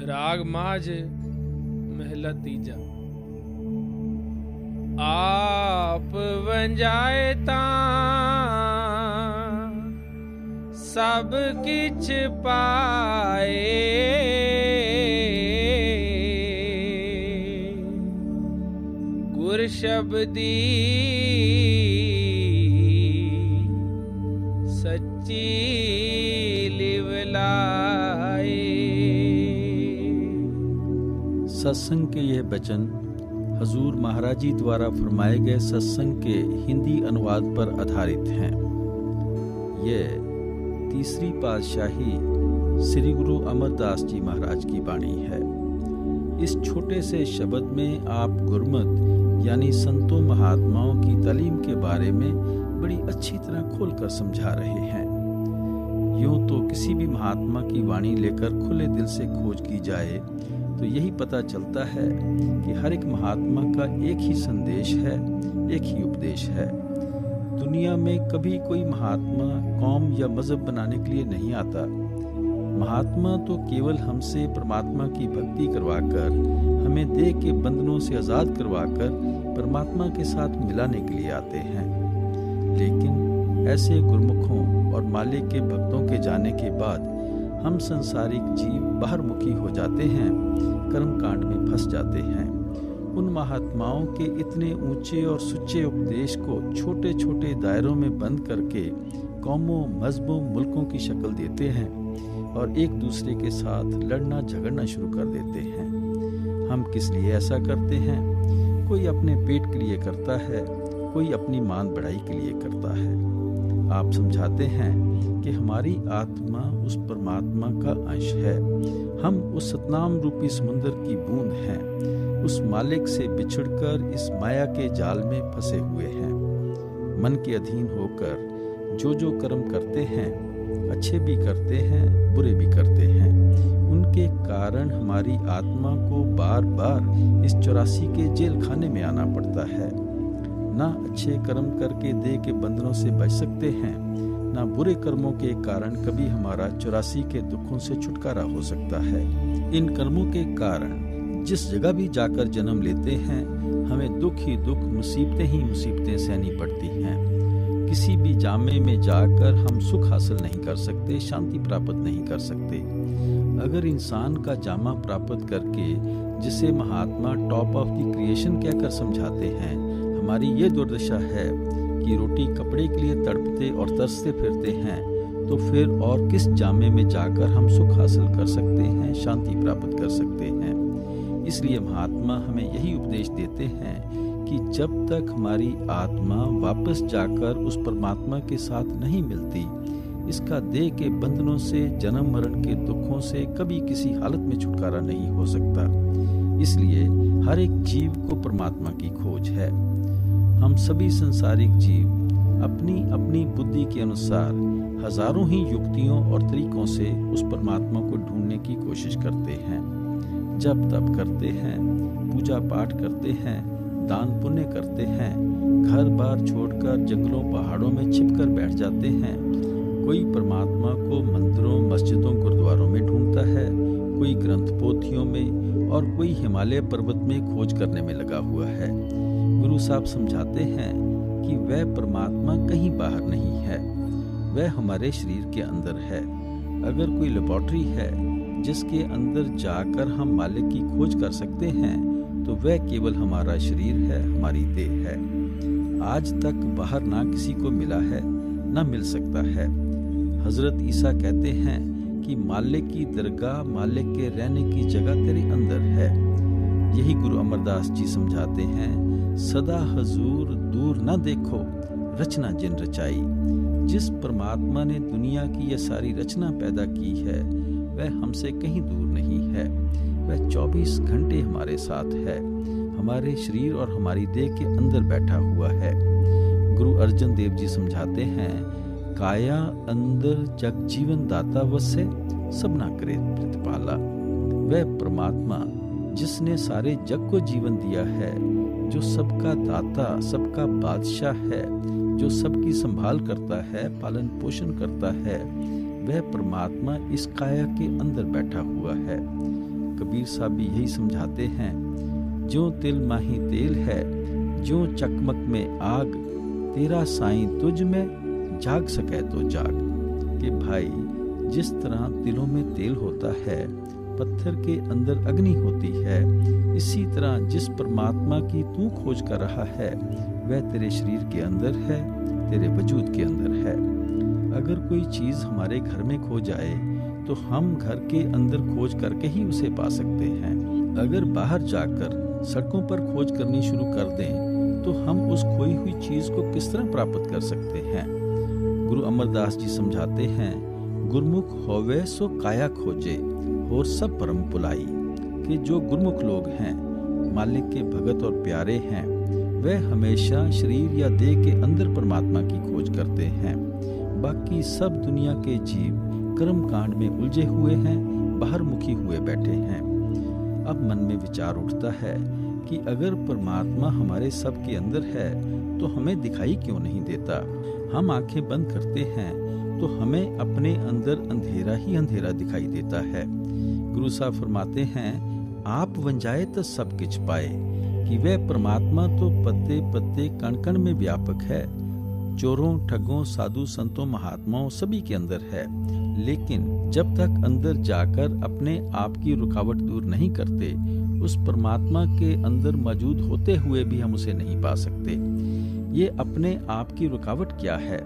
राग माझ महला तीजा। आप वंजाए तां सब किछ पाए, गुर शब्दी सच्ची लिवलाए। सत्संग के यह वचन हजूर महाराज जी द्वारा फरमाए गए सत्संग के हिंदी अनुवाद पर आधारित हैं। यह तीसरी पातशाही श्री गुरु अमरदास जी महाराज की वाणी है। इस छोटे से शब्द में आप गुरमत यानी संतों महात्माओं की तालीम के बारे में बड़ी अच्छी तरह खोलकर समझा रहे हैं। यूं तो किसी भी महात्मा की वाणी लेकर खुले दिल से खोज की जाए तो यही पता चलता है कि हर एक महात्मा का एक ही संदेश है, एक ही उपदेश है। दुनिया में कभी कोई महात्मा कौम या मजहब बनाने के लिए नहीं आता। महात्मा तो केवल हमसे परमात्मा की भक्ति करवाकर, हमें देह के बंधनों से आज़ाद करवाकर परमात्मा के साथ मिलाने के लिए आते हैं। लेकिन ऐसे गुरमुखों और मालिक के भक्तों के जाने के बाद हम संसारिक जीव बाहरमुखी हो जाते हैं, कर्मकांड में फंस जाते हैं। उन महात्माओं के इतने ऊंचे और सुच्चे उपदेश को छोटे छोटे दायरों में बंद करके कौमों, मजहबों, मुल्कों की शक्ल देते हैं और एक दूसरे के साथ लड़ना झगड़ना शुरू कर देते हैं। हम किस लिए ऐसा करते हैं? कोई अपने पेट के लिए करता है, कोई अपनी मान बढ़ाई के लिए करता है। आप समझाते हैं कि हमारी आत्मा उस परमात्मा का अंश है। हम उस सतनाम रूपी समुद्र की बूंद हैं। उस मालिक से बिछड़कर इस माया के जाल में फंसे हुए हैं। मन के अधीन होकर जो कर्म करते हैं, अच्छे भी करते हैं, बुरे भी करते हैं, उनके कारण हमारी आत्मा को बार बार इस 84 के जेल खाने में आना पड़ता है। ना अच्छे कर्म करके देह के बंधनों से बच सकते हैं, ना बुरे कर्मों के कारण कभी हमारा 84 के दुखों से छुटकारा हो सकता है। इन कर्मों के कारण जिस जगह भी जाकर जन्म लेते हैं, हमें दुख ही दुख, मुसीबतें ही मुसीबतें सहनी पड़ती हैं। किसी भी जामे में जाकर हम सुख हासिल नहीं कर सकते, शांति प्राप्त नहीं कर सकते। अगर इंसान का जामा प्राप्त करके, जिसे महात्मा टॉप ऑफ द क्रिएशन कहकर समझाते हैं, हमारी ये दुर्दशा है कि रोटी कपड़े के लिए तड़पते और तरसते फिरते हैं, तो फिर और किस जामे में जाकर हम सुख हासिल कर सकते हैं, शांति प्राप्त कर सकते हैं। इसलिए महात्मा हमें यही उपदेश देते हैं कि जब तक हमारी आत्मा वापस जाकर उस परमात्मा के साथ नहीं मिलती, इसका देह के बंधनों से, जन्म मरण के दुखों से कभी किसी हालत में छुटकारा नहीं हो सकता। इसलिए हर एक जीव को परमात्मा की खोज है। हम सभी संसारिक जीव अपनी अपनी बुद्धि के अनुसार हजारों ही युक्तियों और तरीकों से उस परमात्मा को ढूंढने की कोशिश करते हैं। जप तप करते हैं, पूजा पाठ करते हैं, दान पुण्य करते हैं, घर बार छोड़कर जंगलों पहाड़ों में छिपकर बैठ जाते हैं। कोई परमात्मा को मंदिरों, मस्जिदों, गुरुद्वारों में ढूंढता है, कोई ग्रंथ पोथियों में और कोई हिमालय पर्वत में खोज करने में लगा हुआ है। गुरु साहब समझाते हैं कि वह परमात्मा कहीं बाहर नहीं है, वह हमारे शरीर के अंदर है। अगर कोई लेबोरेटरी है जिसके अंदर जाकर हम मालिक की खोज कर सकते हैं, तो वह केवल हमारा शरीर है, हमारी देह है। आज तक बाहर ना किसी को मिला है, ना मिल सकता है। हजरत ईसा कहते हैं कि मालिक की दरगाह, मालिक के रहने की जगह तेरे अंदर है। यही गुरु अमरदास जी समझाते हैं, सदा हजूर दूर न देखो, रचना जिन रचाई। जिस परमात्मा ने दुनिया की यह सारी रचना पैदा की है, वह हमसे कहीं दूर नहीं है। वह 24 घंटे हमारे साथ है, हमारे शरीर और हमारी देह के अंदर बैठा हुआ है। गुरु अर्जन देव जी समझाते हैं, काया अंदर जग जीवन दाता वसे, सबना करे प्रतिपाला। वह परमात्मा जिसने सारे जग को जीवन दिया है, जो सबका दाता, सबका बादशाह है, जो सबकी संभाल करता है, पालन पोषण करता है, वह परमात्मा इस काया के अंदर बैठा हुआ है। कबीर साहब भी यही समझाते हैं, ज्यों तिल माही तेल है, ज्यों चकमक में आग, तेरा साईं तुझ में जाग सके तो जाग। कि भाई जिस तरह तिलों में तेल होता है, पत्थर के अंदर अग्नि होती है, इसी तरह जिस परमात्मा की तू खोज कर रहा है वह तेरे शरीर के अंदर है, तेरे वजूद के अंदर है। अगर कोई चीज़ हमारे घर में खो जाए तो हम घर के अंदर खोज करके ही उसे पा सकते हैं। अगर बाहर जाकर सड़कों पर खोज करनी शुरू कर दें तो हम उस खोई हुई चीज़ को किस तरह प्राप्त कर सकते हैं। गुरु अमरदास जी समझाते हैं, गुरमुख होवे सो काया खोजे और सब परम पुलाई। कि जो गुरमुख लोग हैं, मालिक के भगत और प्यारे हैं, वह हमेशा शरीर या देह के अंदर परमात्मा की खोज करते हैं। बाकी सब दुनिया के जीव कर्म कांड में उलझे हुए हैं, बाहर मुखी हुए बैठे हैं। अब मन में विचार उठता है कि अगर परमात्मा हमारे सब के अंदर है तो हमें दिखाई क्यों नहीं देता। हम आंखें बंद करते हैं तो हमें अपने अंदर अंधेरा ही अंधेरा दिखाई देता है। गुरु साहब फरमाते हैं, आप वंजाए तो सब किछ पाए। कि वह परमात्मा तो पत्ते पत्ते कण कण में व्यापक है, चोरों ठगों साधु संतों महात्माओं सभी के अंदर है। लेकिन जब तक अंदर जाकर अपने आप की रुकावट दूर नहीं करते, उस परमात्मा के अंदर मौजूद होते हुए भी हम उसे नहीं पा सकते। ये अपने आप की रुकावट क्या है?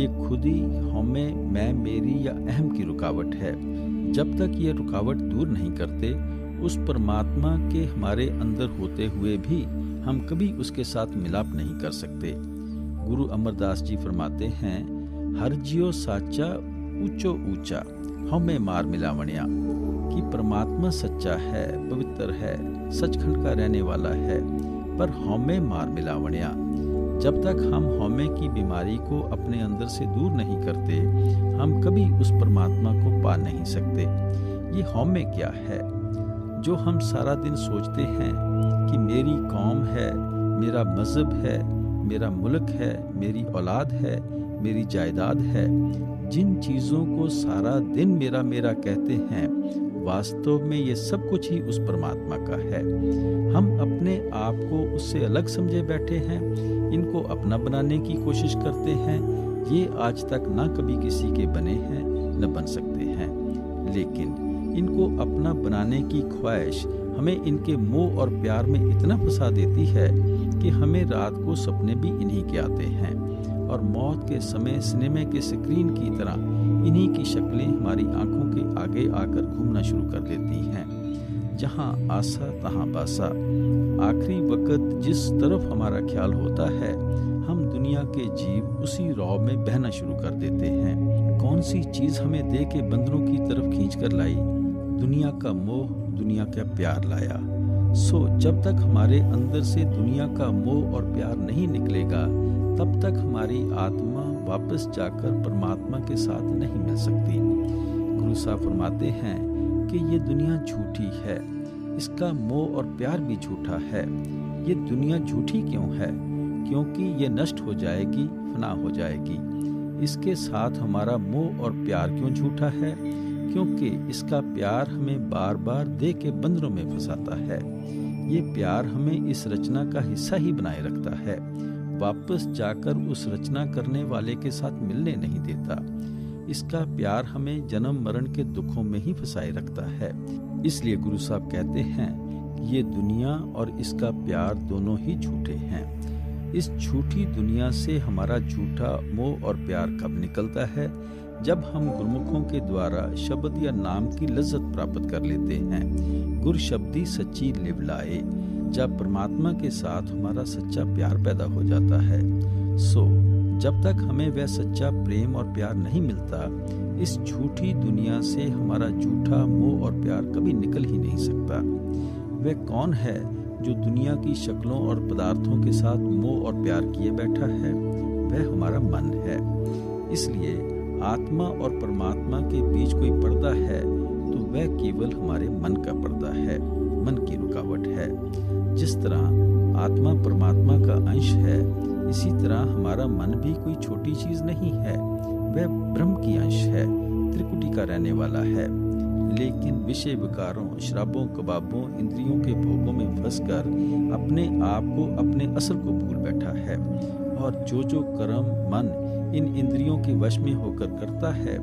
ये खुद ही हमें, मैं, मेरी या अहम की रुकावट है। जब तक ये रुकावट दूर नहीं करते, उस परमात्मा के हमारे अंदर होते हुए भी हम कभी उसके साथ मिलाप नहीं कर सकते। गुरु अमरदास जी फरमाते हैं, हर जियो साचा ऊंचो ऊंचा, हमें मार मिलावणिया। कि परमात्मा सच्चा है, पवित्र है, सचखंड का रहने वाला है, पर हमें मार मिलावणिया। जब तक हम हौमे की बीमारी को अपने अंदर से दूर नहीं करते, हम कभी उस परमात्मा को पा नहीं सकते। ये हौमे क्या है? जो हम सारा दिन सोचते हैं कि मेरी कौम है, मेरा मजहब है, मेरा मुल्क है, मेरी औलाद है, मेरी जायदाद है, जिन चीज़ों को सारा दिन मेरा मेरा कहते हैं, वास्तव में ये सब कुछ ही उस परमात्मा का है। हम अपने आप को उससे अलग समझे बैठे हैं, इनको अपना बनाने की कोशिश करते हैं। ये आज तक ना कभी किसी के बने हैं, न बन सकते हैं। लेकिन इनको अपना बनाने की ख्वाहिश हमें इनके मोह और प्यार में इतना फंसा देती है कि हमें रात को सपने भी इन्हीं के आते हैं, और मौत के समय सिनेमा के स्क्रीन की तरह इन्हीं की शक्लें हमारी आंखों के आगे आकर घूमना शुरू कर देती हैं। जहां आशा तहां बासा। आखिरी वक्त जिस तरफ हमारा ख्याल होता है, हम दुनिया के जीव उसी रौब में बहना शुरू कर देते हैं। कौन सी चीज हमें दे के बंदरों की तरफ खींच कर लाई? दुनिया का मोह, दुनिया का प्यार लाया। सो जब तक हमारे अंदर से दुनिया का मोह और प्यार नहीं निकलेगा, तब तक हमारी आत्मा वापस जाकर परमात्मा के साथ नहीं मिल सकती। गुरु साहब फरमाते हैं कि ये दुनिया झूठी है, इसका मोह और प्यार भी झूठा है। ये दुनिया झूठी क्यों है? क्योंकि ये नष्ट हो जाएगी, फना हो जाएगी। इसके साथ हमारा मोह और प्यार क्यों झूठा है? क्योंकि इसका प्यार हमें बार बार दे के बंधनों में फंसाता है। ये प्यार हमें इस रचना का हिस्सा ही बनाए रखता है, वापस जाकर उस रचना करने वाले के साथ मिलने नहीं देता। इसका प्यार हमें जन्म मरण के दुखों में ही फंसाए रखता है। इसलिए गुरु साहब कहते हैं, ये दुनिया और इसका प्यार दोनों ही झूठे हैं। इस झूठी दुनिया से हमारा झूठा मोह और प्यार कब निकलता है? जब हम गुरमुखों के द्वारा शब्द या नाम की लज्जत प्राप्त कर लेते हैं। गुर शब्दी सच्ची लिव लाए। जब परमात्मा के साथ हमारा सच्चा प्यार पैदा हो जाता है। सो जब तक हमें वह सच्चा प्रेम और प्यार नहीं मिलता, इस झूठी दुनिया से हमारा झूठा मोह और प्यार कभी निकल ही नहीं सकता। वह कौन है जो दुनिया की शक्लों और पदार्थों के साथ मोह और प्यार किए बैठा है? वह हमारा मन है। इसलिए आत्मा और परमात्मा के बीच कोई पर्दा है तो वह केवल हमारे मन का पर्दा है, मन की रुकावट है। जिस तरह आत्मा परमात्मा का अंश है, इसी तरह हमारा मन भी कोई छोटी चीज नहीं है। वह ब्रह्म की अंश है, त्रिकुटी का रहने वाला है। लेकिन विषय विकारों, शराबों, कबाबों, इंद्रियों के भोगों में फंसकर अपने आप को, अपने असल को भूल बैठा है। और जो कर्म मन इन इंद्रियों के वश में होकर करता है,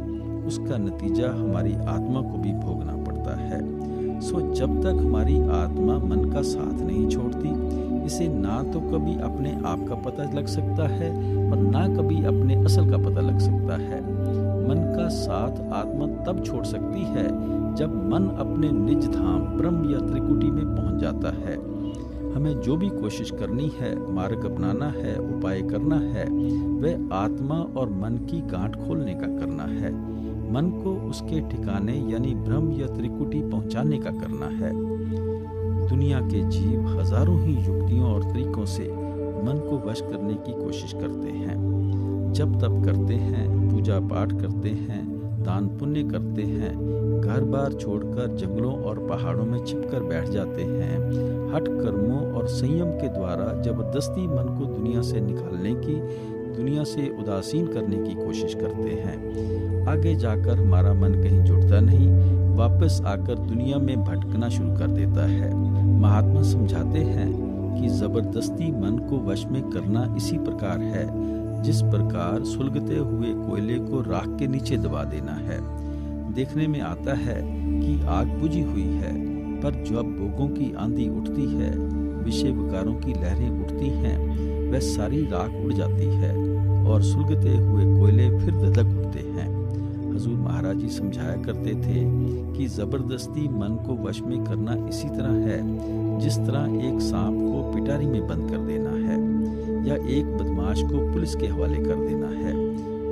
उसका नतीजा हमारी आत्मा को भी भोगना पड़ता है। जब तक हमारी आत्मा मन का साथ नहीं छोड़ती, इसे ना तो कभी अपने आप का पता लग सकता है और ना कभी अपने असल का पता लग सकता है। मन का साथ आत्मा तब छोड़ सकती है जब मन अपने निज धाम ब्रह्म या त्रिकुटी में पहुंच जाता है। हमें जो भी कोशिश करनी है, मार्ग अपनाना है, उपाय करना है, वह आत्मा और मन की गांठ खोलने का करना है। मन को उसके ठिकाने यानी ब्रह्म या त्रिकुटी पहुंचाने का करना है। दुनिया के जीव हजारों ही युक्तियों और तरीकों से मन को वश करने की कोशिश करते हैं। जप तप करते हैं, पूजा पाठ करते हैं, दान पुण्य करते हैं, घर बार छोड़कर जंगलों और पहाड़ों में छिपकर बैठ जाते हैं। हठ कर्मों और संयम के द्वारा जबरदस्ती मन को दुनिया से निकालने की, दुनिया से उदासीन करने की कोशिश करते हैं। आगे जाकर हमारा मन कहीं जुड़ता नहीं, वापस आकर दुनिया में भटकना शुरू कर देता है। महात्मा समझाते हैं कि जबरदस्ती मन को वश में करना इसी प्रकार है जिस प्रकार सुलगते हुए कोयले को राख के नीचे दबा देना है। देखने में आता है कि आग बुझी हुई है, पर जब भोगों की आंधी उठती है, विषय विकारों की लहरें उठती हैं, वह सारी राख उड़ जाती है और सुलगते हुए कोयले फिर धधक उठते हैं। हजूर महाराज जी समझाया करते थे कि जबरदस्ती मन को वश में करना इसी तरह है जिस तरह एक सांप को पिटारी में बंद कर देना है या एक बदमाश को पुलिस के हवाले कर देना है।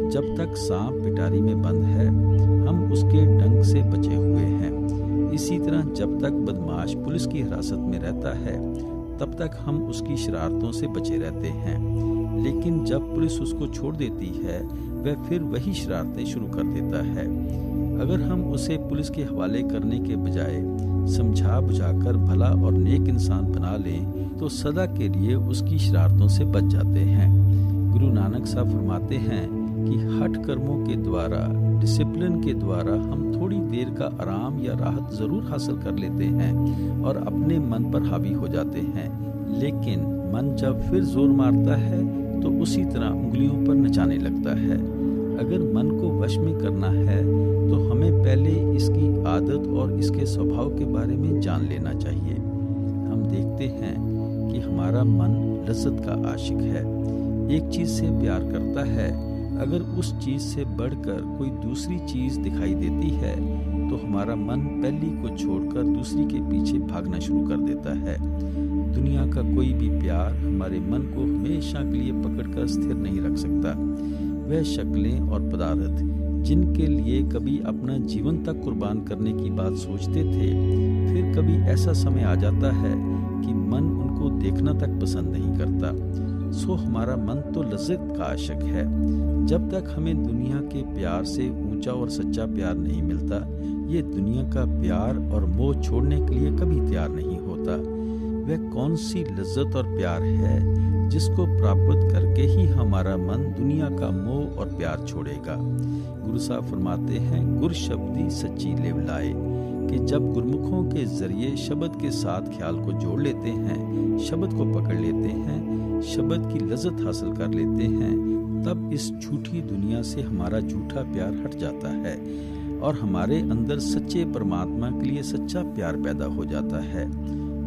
जब तक सांप पिटारी में बंद है, हम उसके डंक से बचे हुए हैं। इसी तरह जब तक बदमाश पुलिस की हिरासत में रहता है, तब तक हम उसकी शरारतों से बचे रहते हैं। लेकिन जब पुलिस उसको छोड़ देती है, वह फिर वही शरारतें शुरू कर देता है। अगर हम उसे पुलिस के हवाले करने के बजाय समझा बुझाकर भला और नेक इंसान बना लें, तो सदा के लिए उसकी शरारतों से बच जाते हैं। गुरु नानक साहब फरमाते हैं कि हठ कर्मों के द्वारा, डिसिप्लिन के द्वारा हम थोड़ी देर का आराम या राहत जरूर हासिल कर लेते हैं और अपने मन पर हावी हो जाते हैं। लेकिन मन जब फिर जोर मारता है तो उसी तरह उंगलियों पर नचाने लगता है। अगर मन को वश में करना है तो हमें पहले इसकी आदत और इसके स्वभाव के बारे में जान लेना चाहिए। हम देखते हैं कि हमारा मन लज्जत का आशिक है, एक चीज से प्यार करता है। अगर उस चीज से बढ़कर कोई दूसरी चीज दिखाई देती है तो हमारा मन पहली को छोड़कर दूसरी के पीछे भागना शुरू कर देता है। दुनिया का कोई भी प्यार हमारे मन को हमेशा के लिए पकड़कर स्थिर नहीं रख सकता। वह शक्लें और पदार्थ जिनके लिए कभी अपना जीवन तक कुर्बान करने की बात सोचते थे, फिर कभी ऐसा समय आ जाता है कि मन उनको देखना तक पसंद नहीं करता। हमारा मन तो लज्जत का आशिक है। जब तक हमें दुनिया के प्यार से ऊंचा और सच्चा प्यार नहीं मिलता, ये दुनिया का प्यार और मोह छोड़ने के लिए कभी तैयार नहीं होता। वह कौन सी लज्जत और प्यार है जिसको प्राप्त करके ही हमारा मन दुनिया का मोह और प्यार छोड़ेगा। गुरु साहब फरमाते हैं, गुर शब्दी सच्ची लेव लाए, कि जब गुरमुखों के जरिए शब्द के साथ ख्याल को जोड़ लेते हैं, शब्द को पकड़ लेते हैं, शब्द की लज्जत हासिल कर लेते हैं, तब इस झूठी दुनिया से हमारा झूठा प्यार हट जाता है और हमारे अंदर सच्चे परमात्मा के लिए सच्चा प्यार पैदा हो जाता है।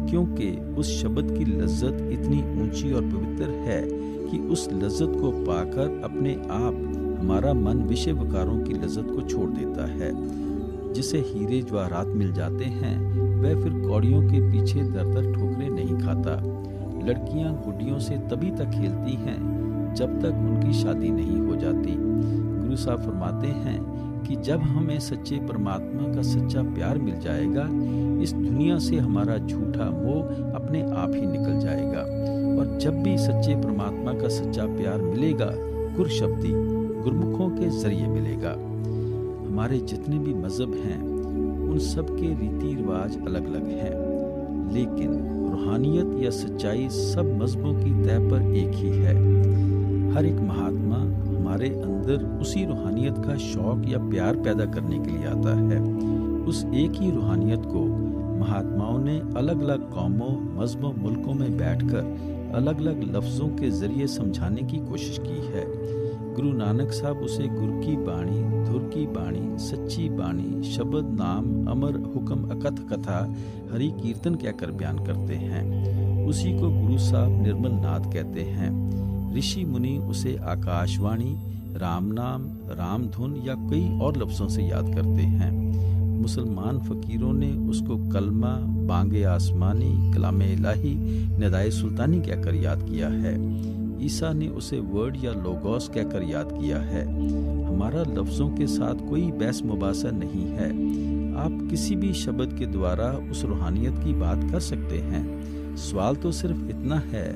क्योंकि उस शब्द की लज्जत इतनी ऊंची और पवित्र है कि उस लज्जत को पाकर अपने आप हमारा मन विषय विकारों की लज्जत को छोड़ देता है। जिसे हीरे जवाहरात मिल जाते हैं, वह फिर कौड़ियों के पीछे दर दर ठोकरें नहीं खाता। लड़कियां गुड्डियों से तभी तक खेलती हैं जब तक उनकी शादी नहीं हो जाती। गुरु साहब फरमाते हैं कि जब हमें सच्चे परमात्मा का सच्चा प्यार मिल जाएगा, इस दुनिया से हमारा झूठा मोह अपने आप ही निकल जाएगा। और जब भी सच्चे परमात्मा का सच्चा प्यार मिलेगा, गुर शब्दी गुरमुखों के जरिए मिलेगा। हमारे जितने भी मजहब हैं, उन सब के रीति रिवाज अलग अलग हैं, लेकिन रूहानियत या सच्चाई सब मजहबों की तय पर एक ही है। हर एक महात्मा हमारे अंदर उसी रूहानियत का शौक या प्यार पैदा करने के लिए आता है। उस एक ही रूहानियत को महात्माओं ने अलग अलग कौमों, मज़हबों, मुल्कों में बैठकर अलग अलग लफ्ज़ों के ज़रिए समझाने की कोशिश की है। गुरु नानक साहब उसे गुरु की बाणी, धुर की बाणी, सच्ची बाणी, शब्द, नाम, अमर, हुक्म, अकथ कथा, हरि कीर्तन कहकर बयान करते हैं। उसी को गुरु साहब निर्मल नाद कहते हैं। ऋषि मुनि उसे आकाशवाणी, राम नाम, राम धुन या कई और लफ्ज़ों से याद करते हैं। मुसलमान फ़कीरों ने उसको कलमा, बांगे आसमानी, कलामे इलाही, निदाए सुल्तानी कहकर याद किया है। ईसा ने उसे वर्ड या लोगोस कहकर याद किया है। हमारा लफ्ज़ों के साथ कोई बहस मुबासा नहीं है। आप किसी भी शब्द के द्वारा उस रूहानियत की बात कर सकते हैं। सवाल तो सिर्फ इतना है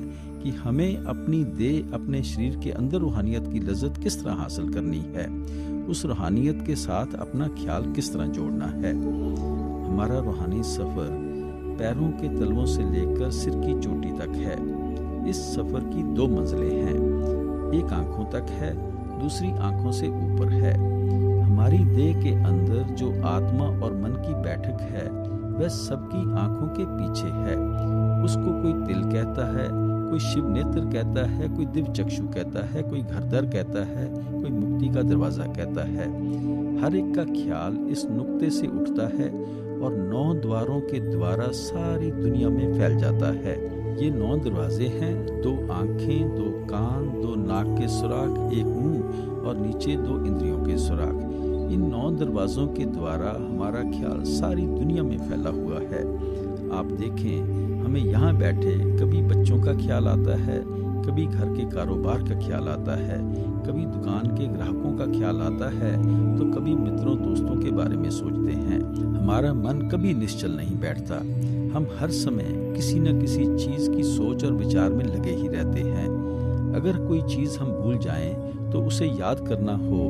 कि हमें अपनी देह, अपने शरीर के अंदर रूहानियत की लज्जत किस तरह हासिल करनी है, उस रूहानियत के साथ अपना ख्याल किस तरह जोड़ना है। हमारा रूहानी सफ़र पैरों के तलवों से लेकर सिर की चोटी तक है। इस सफ़र की 2 मंजिलें हैं। एक आंखों तक है, दूसरी आंखों से ऊपर है। हमारी देह के अंदर जो आत्मा और मन की बैठक है वह सबकी आंखों के पीछे है। उसको कोई तिल कहता है, कोई शिव नेत्र कहता है, कोई दिव्य चक्षु कहता है, कोई घरदर कहता है, कोई मुक्ति का दरवाज़ा कहता है। हर एक का ख्याल इस नुक्ते से उठता है और 9 द्वारों के द्वारा सारी दुनिया में फैल जाता है। ये 9 दरवाजे हैं, 2 आँखें, 2 कान, 2 नाक के सुराख, 1 मुंह और नीचे 2 इंद्रियों के सुराख। इन 9 दरवाज़ों के द्वारा हमारा ख्याल सारी दुनिया में फैला हुआ है। आप देखें, हमें यहाँ बैठे कभी बच्चों का ख्याल आता है, कभी घर के कारोबार का ख्याल आता है, कभी दुकान के ग्राहकों का ख्याल आता है, तो कभी मित्रों दोस्तों के बारे में सोचते हैं। हमारा मन कभी निश्चल नहीं बैठता। हम हर समय किसी न किसी चीज़ की सोच और विचार में लगे ही रहते हैं। अगर कोई चीज़ हम भूल जाएं तो उसे याद करना हो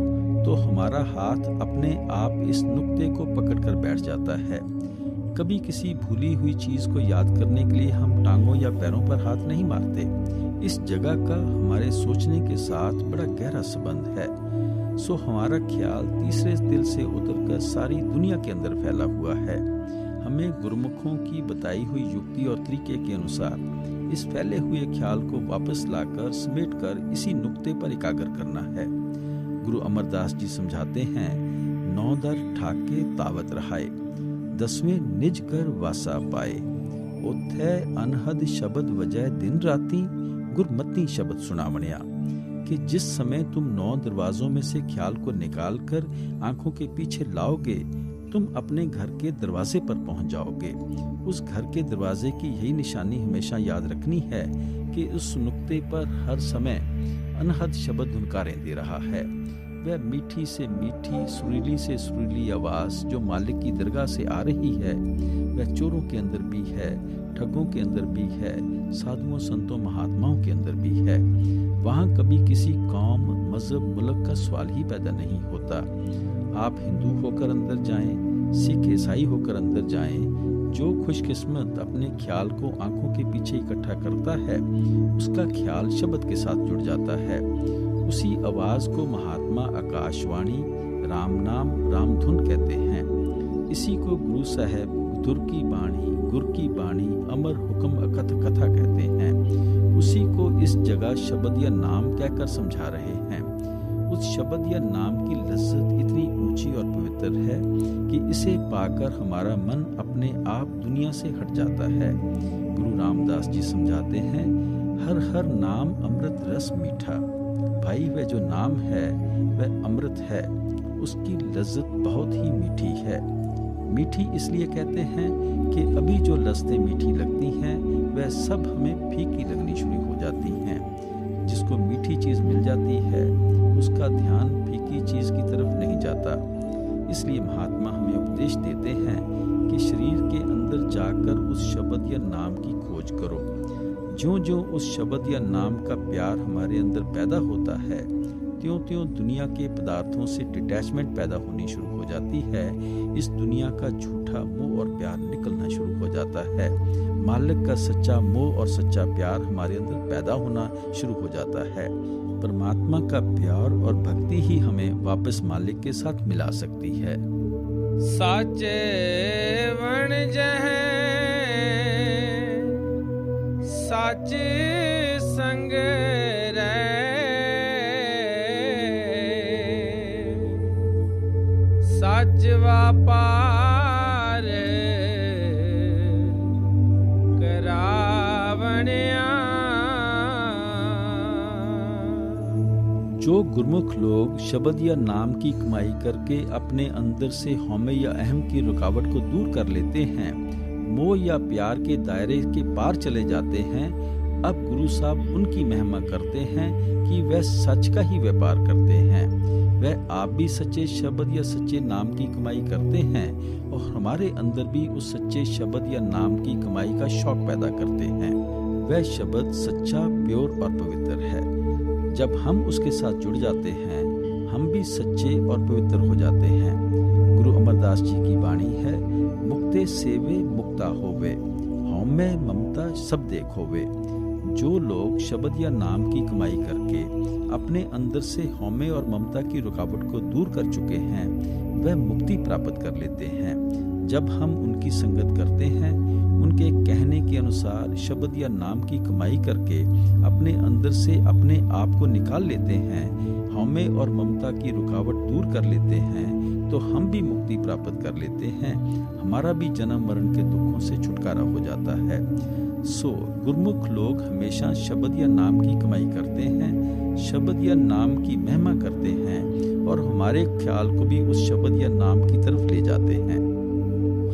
तो हमारा हाथ अपने आप इस नुक्ते को पकड़कर बैठ जाता है। कभी किसी भूली हुई चीज़ को याद करने के लिए हम टांगों या पैरों पर हाथ नहीं मारते। इस जगह का हमारे सोचने के साथ बड़ा गहरा संबंध है। सो हमारा ख्याल तीसरे दिल से उतरकर सारी दुनिया के अंदर फैला हुआ है। हमें गुरुमुखों की बताई हुई युक्ति और तरीके के अनुसार इस फैले हुए ख्याल को वापस लाकर समेटकर इसी नुक्ते पर एकाग्र करना है। गुरु अमरदास जी समझाते हैं, 9 दर ठाके तावत रहाए, 10वें निज कर वासा पाए, उथे अनहद शब्द वजह दिन राती, गुरमती शब्द सुनावणिया। कि जिस समय तुम 9 दरवाजों में से ख्याल को निकाल कर आंखों के पीछे लाओगे, तुम अपने घर के दरवाजे पर पहुंच जाओगे। उस घर के दरवाजे की यही निशानी हमेशा याद रखनी है कि उस नुक्ते पर हर समय अनहद शब्द धुनकारें दे रहा है। वह मीठी से मीठी, सुरीली से सुरीली आवाज़ जो मालिक की दरगाह से आ रही है, वह चोरों के अंदर भी है, ठगों के अंदर भी है, साधुओं संतों महात्माओं के अंदर भी है। वहाँ कभी किसी कौम, मजहब, मुल्क का सवाल ही पैदा नहीं होता। आप हिंदू होकर अंदर जाएं, सिख ईसाई होकर अंदर जाएं, जो खुशकिस्मत अपने ख्याल को आंखों के पीछे इकट्ठा करता है, उसका ख्याल शब्द के साथ जुड़ जाता है। उसी आवाज़ को महात्मा आकाशवाणी, राम नाम, राम धुन कहते हैं। इसी को गुरु साहब धुर की बाणी, गुर की बाणी, अमर हुक्म अकथ कथा कहते हैं। उसी को इस जगह शब्द या नाम कहकर समझा रहे हैं। उस शब्द या नाम की लज्जत इतनी ऊंची और पवित्र है कि इसे पाकर हमारा मन अपने आप दुनिया से हट जाता है। गुरु रामदास जी समझाते हैं, हर हर नाम अमृत रस मीठा। भाई वह जो नाम है वह अमृत है, उसकी लज्जत बहुत ही मीठी है। मीठी इसलिए कहते हैं कि अभी जो लज्जतें मीठी लगती हैं वह सब हमें फीकी लगनी शुरू हो जाती हैं। जिसको मीठी चीज़ मिल जाती है उसका ध्यान फीकी चीज़ की तरफ नहीं जाता। इसलिए महात्मा हमें उपदेश देते हैं कि शरीर के अंदर जाकर उस शब्द या नाम की खोज करो। ज्यों ज्यों उस शब्द या नाम का प्यार हमारे अंदर पैदा होता है, त्यों त्यों दुनिया के पदार्थों से डिटैचमेंट पैदा होनी शुरू हो जाती है। इस दुनिया का झूठा मोह और प्यार निकलना शुरू हो जाता है। मालिक का सच्चा मोह और सच्चा प्यार हमारे अंदर पैदा होना शुरू हो जाता है। परमात्मा का प्यार और भक्ति ही हमें वापस मालिक के साथ मिला सकती है। साचे वण जह साच संग रै साच व्यापार करावणिया। जो गुरमुख लोग शब्द या नाम की कमाई करके अपने अंदर से हौमे या अहम की रुकावट को दूर कर लेते हैं, मोह या प्यार के दायरे के पार चले जाते हैं, अब गुरु साहब उनकी महिमा करते हैं कि वह सच का ही व्यापार करते हैं। वह आप भी सच्चे शब्द या सच्चे नाम की कमाई करते हैं और हमारे अंदर भी उस सच्चे शब्द या नाम की कमाई का शौक पैदा करते हैं। वह शब्द सच्चा, प्योर और पवित्र है। जब हम उसके साथ जुड़ जाते हैं, हम भी सच्चे और पवित्र हो जाते हैं। गुरु अमरदास जी की वाणी है, मुक्ते सेवे मुक्ता होवे, हौमे ममता सब देखोवे। जो लोग शब्द या नाम की कमाई करके अपने अंदर से हौमे और ममता की रुकावट को दूर कर चुके हैं, वह मुक्ति प्राप्त कर लेते हैं। जब हम उनकी संगत करते हैं, उनके कहने के अनुसार शब्द या नाम की कमाई करके अपने अंदर से अपने आप को निकाल लेते हैं, हौमे और ममता की रुकावट दूर कर लेते हैं, तो हम भी मुक्ति प्राप्त कर लेते हैं। हमारा भी जन्म मरण के दुखों से छुटकारा हो जाता है। गुरमुख लोग हमेशा शब्द या नाम की कमाई करते हैं, शब्द या नाम की महिमा करते हैं और हमारे ख्याल को भी उस शब्द या नाम की तरफ ले जाते हैं।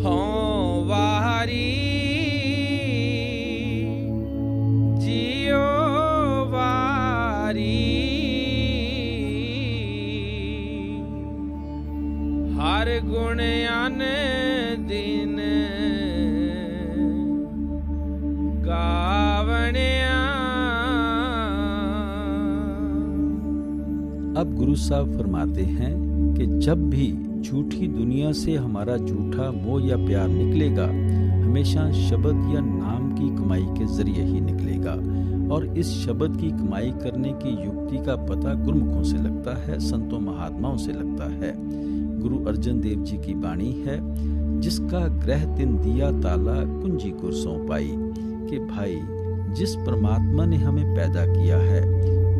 हों वारी जियो वारी, हर गुण अन दिन गावणिया। अब गुरु साहब फरमाते हैं कि जब भी झूठी दुनिया से हमारा झूठा मोह या प्यार निकलेगा, हमेशा शब्द या नाम की कमाई के जरिए ही निकलेगा। और इस शब्द की कमाई करने की युक्ति का पता गुरुमुखों से लगता है, संतों महात्माओं से लगता है। गुरु अर्जन देव जी की वाणी है, जिसका ग्रह तिन दिया ताला कुंजी कुरसों पाई। कि भाई, जिस परमात्मा ने हमें पैदा किया है,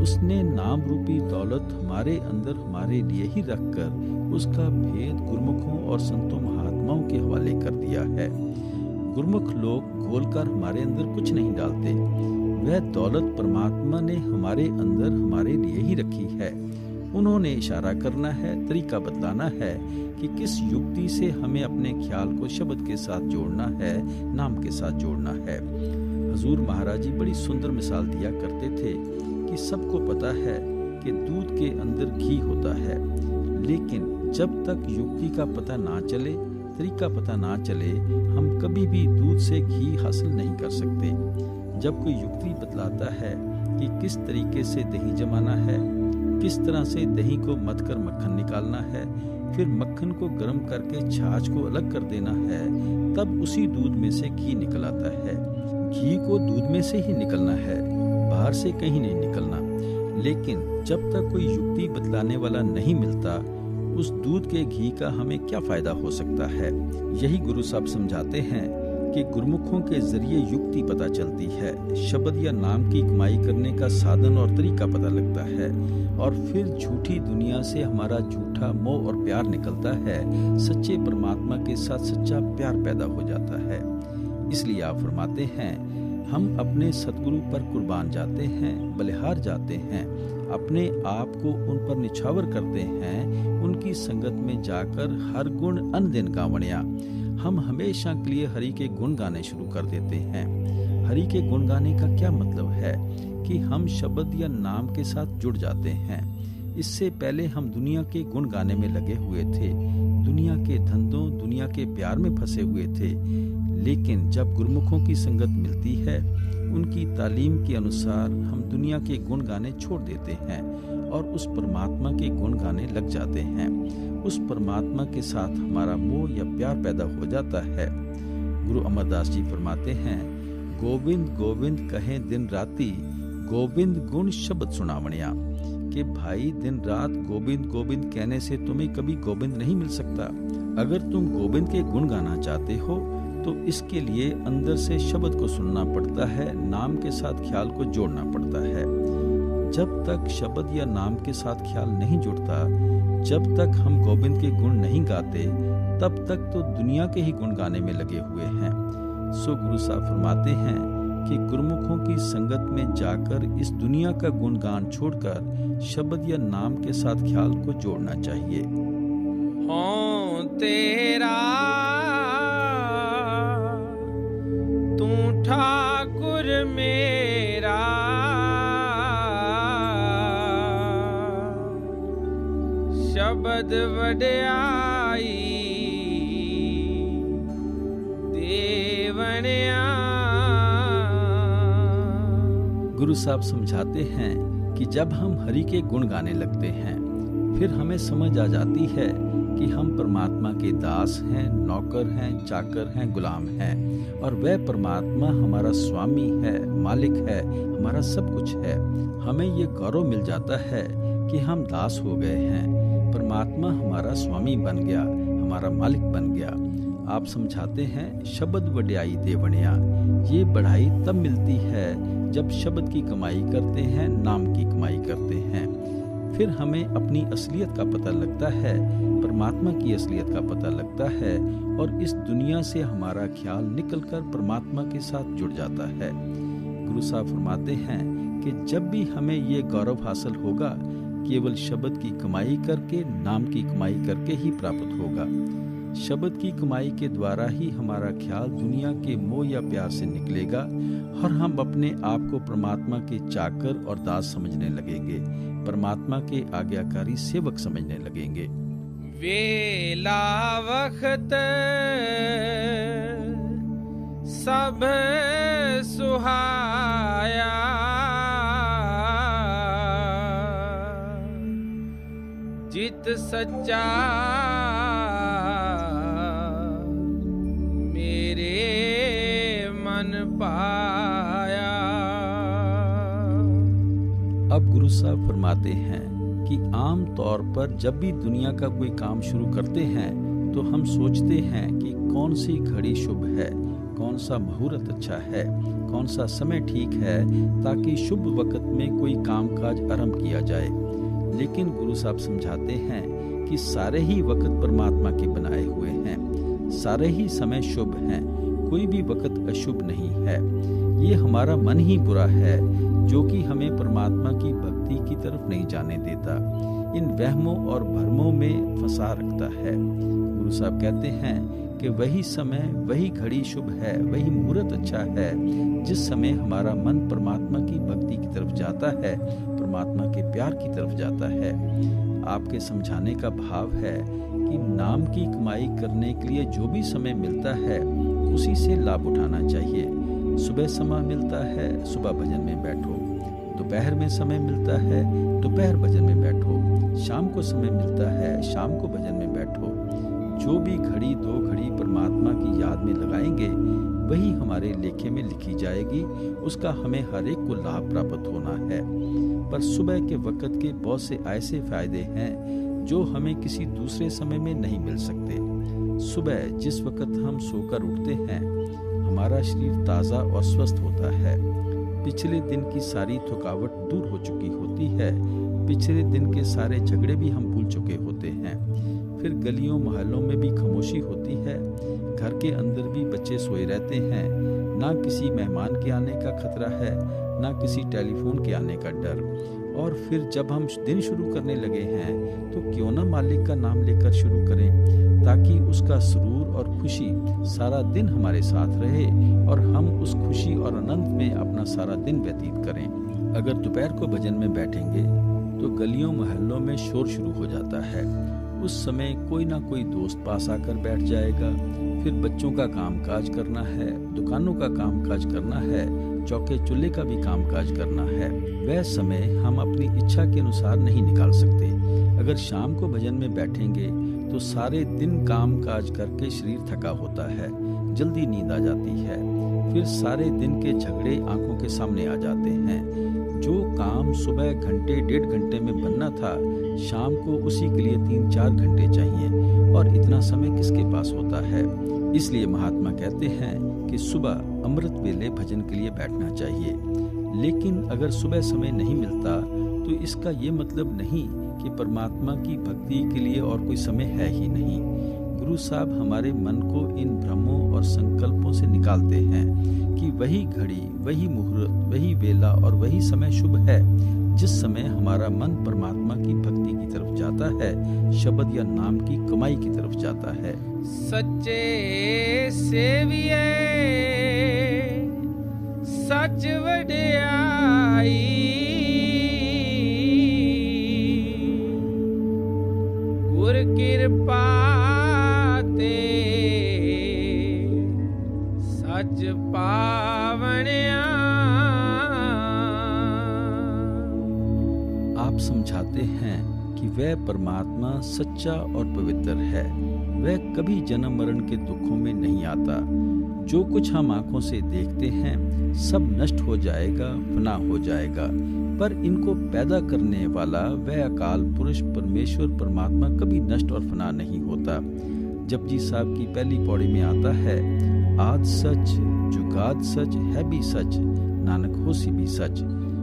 उसने नाम रूपी दौलत हमारे अंदर हमारे लिए ही रखकर उसका भेद गुरुमुखों और संतों महात्माओं के हवाले कर दिया है। गुरुमुख लोग खोलकर हमारे अंदर कुछ नहीं डालते, वह दौलत परमात्मा ने हमारे अंदर हमारे लिए ही रखी है। उन्होंने इशारा करना है, तरीका बतलाना है कि किस युक्ति से हमें अपने ख्याल को शब्द के साथ जोड़ना है, नाम के साथ जोड़ना है। हजूर महाराज जी बड़ी सुंदर मिसाल दिया करते थे कि सबको पता है कि दूध के अंदर घी होता है, लेकिन जब तक युक्ति का पता ना चले, तरीका पता ना चले, हम कभी भी दूध से घी हासिल नहीं कर सकते। जब कोई युक्ति बतलाता है कि किस तरीके से दही जमाना है, किस तरह से दही को मथ कर मक्खन निकालना है, फिर मक्खन को गर्म करके छाछ को अलग कर देना है, तब उसी दूध में से घी निकल आता है। घी को दूध में से ही निकलना है, बाहर से कहीं नहीं निकलना। लेकिन जब तक कोई युक्ति बतलाने वाला नहीं मिलता, उस दूध के घी का हमें क्या फायदा हो सकता है। यही गुरु साहब समझाते हैं कि गुरुमुखों के जरिए युक्ति पता चलती है, शब्द या नाम की कमाई करने का साधन और तरीका पता लगता है, और फिर झूठी दुनिया से हमारा झूठा मोह और प्यार निकलता है, सच्चे परमात्मा के साथ सच्चा प्यार पैदा हो जाता है। इसलिए आप फरमाते हैं, हम अपने सतगुरु पर कुर्बान जाते हैं, बलिहार जाते हैं, अपने आप को उन पर निछावर करते हैं, उनकी संगत में जाकर हर गुण अन दिन गावणिया। हम हमेशा के लिए हरि के गुण गाने शुरू कर देते हैं। हरि के गुण गाने का क्या मतलब है कि हम शब्द या नाम के साथ जुड़ जाते हैं। इससे पहले हम दुनिया के गुण गाने में लगे हुए थे, दुनिया के धंधों, दुनिया के प्यार में फंसे हुए थे। लेकिन जब गुरुमुखों की संगत मिलती है, उनकी तालीम के अनुसार हम दुनिया के गुण गाने छोड़ देते हैं और उस परमात्मा के गुण गाने लग जाते हैं। उस परमात्मा के साथ हमारा मोह या प्यार पैदा हो जाता है। गुरु अमरदास जी फरमाते हैं, गोविंद गोविंद कहें दिन राती, गोविंद गुण शब्द सुनावणिया। कि भाई दिन रात गोविंद गोविंद कहने से तुम्हें कभी गोविंद नहीं मिल सकता। अगर तुम गोविंद के गुण गाना चाहते हो तो इसके लिए अंदर से शब्द को सुनना पड़ता है, नाम के साथ ख्याल को जोड़ना पड़ता है। जब तक शब्द या नाम के साथ ख्याल नहीं जुड़ता, जब तक हम गोविंद के गुण नहीं गाते, तब तक तो दुनिया के ही गुण गाने में लगे हुए हैं। सो गुरु साहब फरमाते हैं कि गुरुमुखों की संगत में जाकर इस दुनिया का गुणगान छोड़कर शब्द या नाम के साथ ख्याल को जोड़ना चाहिए। हों तेरा तू ठाकुर मेरा, शब्द वड्याई देवनिया। गुरु साहब समझाते हैं कि जब हम हरि के गुण गाने लगते हैं, फिर हमें समझ आ जाती है कि हम परमात्मा के दास हैं, नौकर हैं, चाकर हैं, गुलाम हैं, और वह परमात्मा हमारा स्वामी है, मालिक है, हमारा सब कुछ है। हमें ये गौरव मिल जाता है कि हम दास हो गए हैं, परमात्मा हमारा स्वामी बन गया, हमारा मालिक बन गया। आप समझाते हैं शब्द वड्याई देवनिया। ये बढ़ाई तब मिलती है जब शब्द की कमाई करते हैं, नाम की कमाई करते हैं। फिर हमें अपनी असलियत का पता लगता है, परमात्मा की असलियत का पता लगता है, और इस दुनिया से हमारा ख्याल निकलकर परमात्मा के साथ जुड़ जाता है। गुरु साहब फरमाते हैं कि जब भी हमें ये गौरव हासिल होगा, केवल शब्द की कमाई करके, नाम की कमाई करके ही प्राप्त होगा। शब्द की कमाई के द्वारा ही हमारा ख्याल दुनिया के मोह या प्यार से निकलेगा और हम अपने आप को परमात्मा के चाकर और दास समझने लगेंगे, परमात्मा के आज्ञाकारी सेवक समझने लगेंगे। वेला वक्त सब सुहाया, जित सच्चा मेरे मन पाया। अब गुरु साहब फरमाते हैं कि आम तौर पर जब भी दुनिया का कोई काम शुरू करते हैं तो हम सोचते हैं कि कौन सी घड़ी शुभ है, कौन सा मुहूर्त अच्छा है, कौन सा समय ठीक है, ताकि शुभ वक्त में कोई कामकाज आरंभ किया जाए। लेकिन गुरु साहब समझाते हैं कि सारे ही वक्त परमात्मा के बनाए हुए हैं, सारे ही समय शुभ हैं, कोई भी वक्त अशुभ नहीं है। ये हमारा मन ही बुरा है जो कि हमें परमात्मा की भक्ति की तरफ नहीं जाने देता, इन वहमों और भ्रमों में फंसा रखता है। गुरु साहब कहते हैं कि वही समय, वही घड़ी शुभ है, वही मुहूर्त अच्छा है जिस समय हमारा मन परमात्मा की भक्ति की तरफ जाता है, परमात्मा के प्यार की तरफ जाता है। आपके समझाने का भाव है कि नाम की कमाई करने के लिए जो भी समय मिलता है उसी से लाभ उठाना चाहिए। सुबह समय मिलता है, सुबह भजन में बैठो। दोपहर में समय मिलता है, दोपहर भजन में बैठो। शाम को समय मिलता है, शाम को भजन में बैठो। जो भी घड़ी दो घड़ी परमात्मा की याद में लगाएंगे वही हमारे लेखे में लिखी जाएगी, उसका हमें हर एक को लाभ प्राप्त होना है। पर सुबह के वक्त के बहुत से ऐसे फायदे हैं जो हमें किसी दूसरे समय में नहीं मिल सकते। सुबह जिस वक्त हम सोकर उठते हैं, हमारा शरीर ताज़ा और स्वस्थ होता है। पिछले दिन की सारी थकावट दूर हो चुकी होती है, पिछले दिन के सारे झगड़े भी हम भूल चुके होते हैं। फिर गलियों मोहल्लों में भी खामोशी होती है, घर के अंदर भी बच्चे सोए रहते हैं, ना किसी मेहमान के आने का खतरा है, ना किसी टेलीफोन के आने का डर। और फिर जब हम दिन शुरू करने लगे हैं तो क्यों ना मालिक का नाम लेकर शुरू करें, ताकि उसका सुरूर और खुशी सारा दिन हमारे साथ रहे और हम उस खुशी और आनंद में अपना सारा दिन व्यतीत करें। अगर दोपहर को भजन में बैठेंगे तो गलियों मोहल्लों में शोर शुरू हो जाता है। उस समय कोई ना कोई दोस्त पास आकर बैठ जाएगा। फिर बच्चों का कामकाज करना है, दुकानों का कामकाज करना है, चौके चूल्हे का भी कामकाज करना है। वह समय हम अपनी इच्छा के अनुसार नहीं निकाल सकते। अगर शाम को भजन में बैठेंगे तो सारे दिन कामकाज करके शरीर थका होता है, जल्दी नींद आ जाती है। फिर सारे दिन के झगड़े आंखों के सामने आ जाते हैं। जो काम सुबह घंटे 1.5 घंटे में बनना था, शाम को उसी के लिए 3-4 घंटे चाहिए। और इतना समय किसके पास होता है। इसलिए महात्मा कहते हैं कि सुबह अमृत वेले भजन के लिए बैठना चाहिए। लेकिन अगर सुबह समय नहीं मिलता तो इसका ये मतलब नहीं कि परमात्मा की भक्ति के लिए और कोई समय है ही नहीं। गुरु साहब हमारे मन को इन भ्रमों और संकल्पों से निकालते हैं कि वही घड़ी, वही मुहूर्त, वही वेला और वही समय शुभ है जिस समय हमारा मन परमात्मा की भक्ति की तरफ जाता है, शब्द या नाम की कमाई की तरफ जाता है। सच्चे सेविए सच वड्याई, गुर कृपा ते सच पावणिया। आप समझाते हैं कि वह परमात्मा सच्चा और पवित्र है। वह कभी जन्म मरण के दुखों में नहीं आता। जो कुछ हम आंखों से देखते हैं सब नष्ट हो जाएगा, फना हो जाएगा, पर इनको पैदा करने वाला वह अकाल पुरुष परमेश्वर परमात्मा कभी नष्ट और फना नहीं होता। जपजी साहब की पहली पौड़ी में आता है, आद सच जुगाद सच है भी सच, नानक होसी भी सच।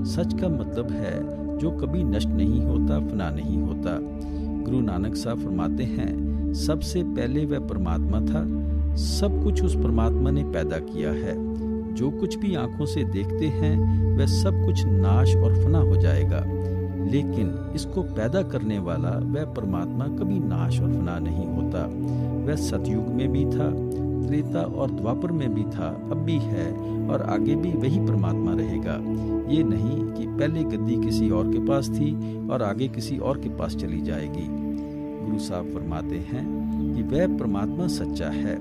सच का मतलब है जो कभी नष्ट नहीं होता, फना नहीं होता। गुरु नानक साहब फरमाते हैं, सबसे पहले वह परमात्मा था, सब कुछ उस परमात्मा ने पैदा किया है। जो कुछ भी आंखों से देखते हैं वह सब कुछ नाश और फना हो जाएगा, लेकिन इसको पैदा करने वाला वह परमात्मा कभी नाश और फना नहीं होता। वह सतयुग में भी था, त्रेता और द्वापर में भी था, अब भी है और आगे भी वही परमात्मा रहेगा। ये नहीं कि पहले गद्दी किसी और के पास थी और आगे किसी और के पास चली जाएगी। गुरु साहब फरमाते हैं कि वह परमात्मा सच्चा है,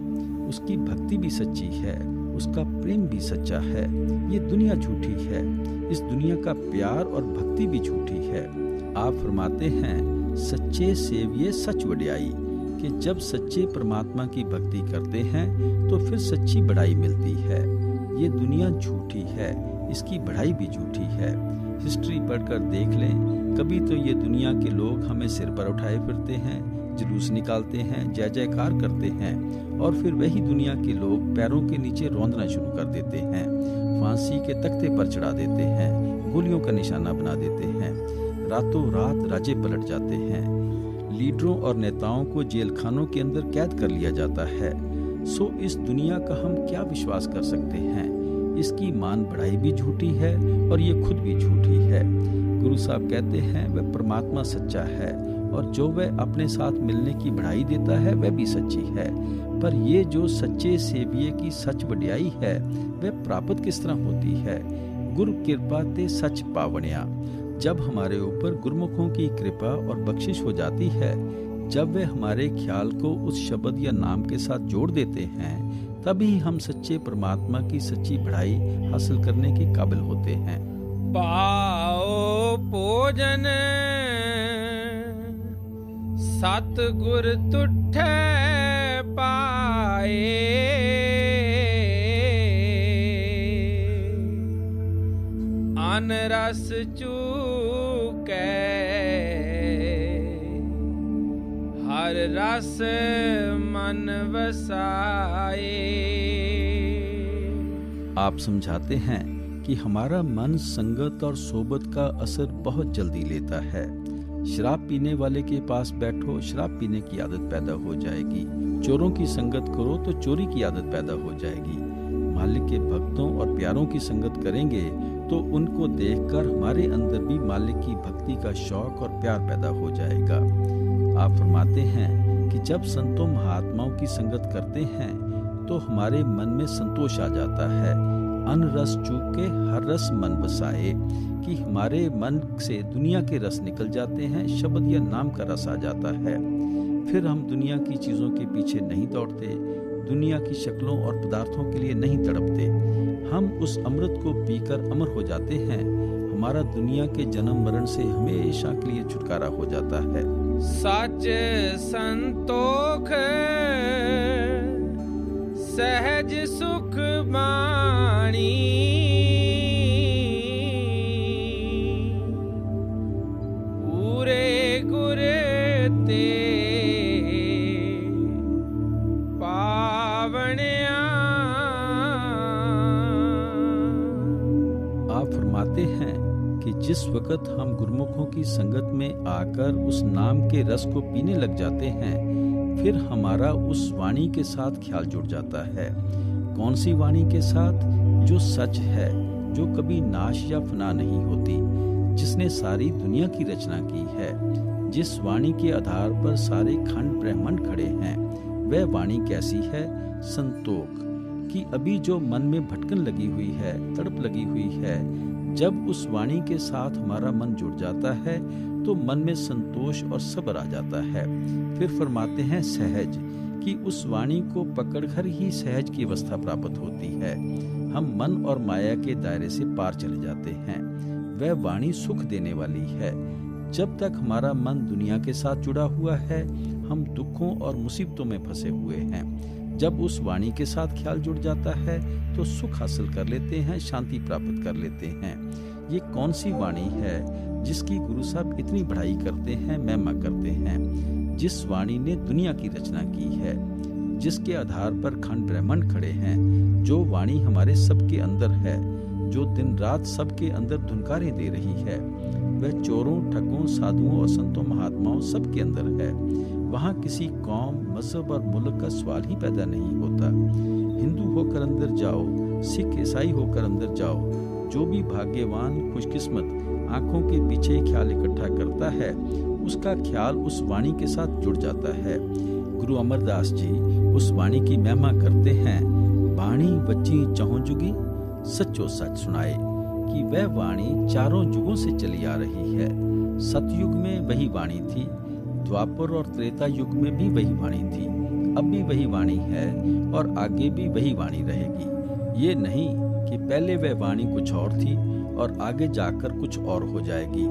उसकी भक्ति भी सच्ची है, उसका प्रेम भी सच्चा है। ये दुनिया झूठी है, इस दुनिया का प्यार और भक्ति भी झूठी है। आप फरमाते हैं, सच्चे सेविये सच वड्याई, कि जब सच्चे परमात्मा की भक्ति करते हैं तो फिर सच्ची बढ़ाई मिलती है। ये दुनिया झूठी है, इसकी बढ़ाई भी झूठी है। हिस्ट्री पढ़कर देख लें, कभी तो ये दुनिया के लोग हमें सिर पर उठाए फिरते हैं, जुलूस निकालते हैं, जय जयकार करते हैं, और फिर वही दुनिया के लोग पैरों के नीचे रौंदना शुरू कर देते हैं, फांसी के तख्ते पर चढ़ा देते हैं, गोलियों का निशाना बना देते हैं, रातों रात राज्य पलट जाते हैं, लीडरों और नेताओं को जेल खानों के अंदर कैद कर लिया जाता है। सो इस दुनिया का हम क्या विश्वास कर सकते हैं? इसकी मान बढ़ाई भी झूठी है और ये खुद भी झूठी है। गुरु साहब कहते हैं, वह परमात्मा सच्चा है और जो वह अपने साथ मिलने की बढ़ाई देता है वह भी सच्ची है। पर ये जो सच्चे सेविये की सच वड्याई है वह प्राप्त किस तरह होती है? गुरु कृपा ते सच पावणिया। जब हमारे ऊपर गुरुमुखों की कृपा और बख्शिश हो जाती है, जब वे हमारे ख्याल को उस शब्द या नाम के साथ जोड़ देते हैं, तभी हम सच्चे परमात्मा की सच्ची बढ़ाई हासिल करने के काबिल होते हैं। पाओ भोजन सतगुर तुठे पाए, अन रस चूकै हर रस मन वसाए। आप समझाते हैं कि हमारा मन संगत और सोबत का असर बहुत जल्दी लेता है। शराब पीने वाले के पास बैठो, शराब पीने की आदत पैदा हो जाएगी। चोरों की संगत करो तो चोरी की आदत पैदा हो जाएगी। मालिक के भक्तों और प्यारों की संगत करेंगे तो उनको देखकर हमारे अंदर भी मालिक की भक्ति का शौक और प्यार पैदा हो जाएगा। आप फरमाते हैं कि जब संतों महात्माओं की संगत करते हैं तो हमारे मन में संतोष आ जाता है। अन रस चूक के हर रस मन बसाए, कि हमारे मन से दुनिया के रस निकल जाते हैं, शब्द या नाम का रस आ जाता है। फिर हम दुनिया की चीज़ों के पीछे नहीं दौड़ते, दुनिया की शक्लों और पदार्थों के लिए नहीं तड़पते। हम उस अमृत को पीकर अमर हो जाते हैं। हमारा दुनिया के जन्म मरण से हमेशा के लिए छुटकारा हो जाता है। सच संतोख सहज सुख बाणी, पूरे गुर ते जिस वक्त हम गुरुमुखों की संगत में आकर उस नाम के रस को पीने लग जाते हैं, फिर हमारा उस वाणी के साथ ख्याल जुड़ जाता है। कौन सी वाणी के साथ? जो सच है, जो कभी नाश या फना नहीं होती, जिसने सारी दुनिया की रचना की है, जिस वाणी के आधार पर सारे खंड ब्रह्मांड खड़े हैं। वह वाणी कैसी है? संतोख कि अभी जो मन में भटकन लगी हुई है, तड़प लगी हुई है, जब उस वाणी के साथ हमारा मन जुड़ जाता है तो मन में संतोष और सब्र आ जाता है। फिर फरमाते हैं सहज कि उस वाणी को पकड़कर ही सहज की अवस्था प्राप्त होती है। हम मन और माया के दायरे से पार चले जाते हैं। वह वाणी सुख देने वाली है। जब तक हमारा मन दुनिया के साथ जुड़ा हुआ है, हम दुखों और मुसीबतों में फंसे हुए हैं। जब उस वाणी के साथ ख्याल जुड़ जाता है तो सुख हासिल कर लेते हैं, शांति प्राप्त कर लेते हैं। ये कौन सी वाणी है जिसकी गुरु साहब इतनी बढ़ाई करते हैं, महिमा करते हैं? जिस वाणी ने दुनिया की रचना की है, जिसके आधार पर खंड ब्रह्मांड खड़े हैं, जो वाणी हमारे सबके अंदर है, जो दिन रात सबके अंदर धुनकारें दे रही है। वह चोरों, ठगों, साधुओं और संतों, महात्माओं सबके अंदर है। वहाँ किसी कौम, मजहब और मुल्क का सवाल ही पैदा नहीं होता। हिंदू होकर अंदर जाओ, सिख, ईसाई होकर अंदर जाओ, जो भी भाग्यवान, खुशकिस्मत आंखों के पीछे ख्याल इकट्ठा करता है, उसका ख्याल उस वाणी के साथ जुड़ जाता है। गुरु अमरदास जी उस वाणी की महिमा करते हैं। वाणी वची चहुं जुगी, सच्चो सच सुनाए, कि वह वाणी चारों युगों से चली आ रही है। सतयुग में वही वाणी थी, द्वापर और त्रेता युग में भी वही वाणी थी, अब भी वही वाणी है और आगे भी वही वाणी रहेगी। ये नहीं कि पहले वह वाणी कुछ और थी और आगे जाकर कुछ और हो जाएगी।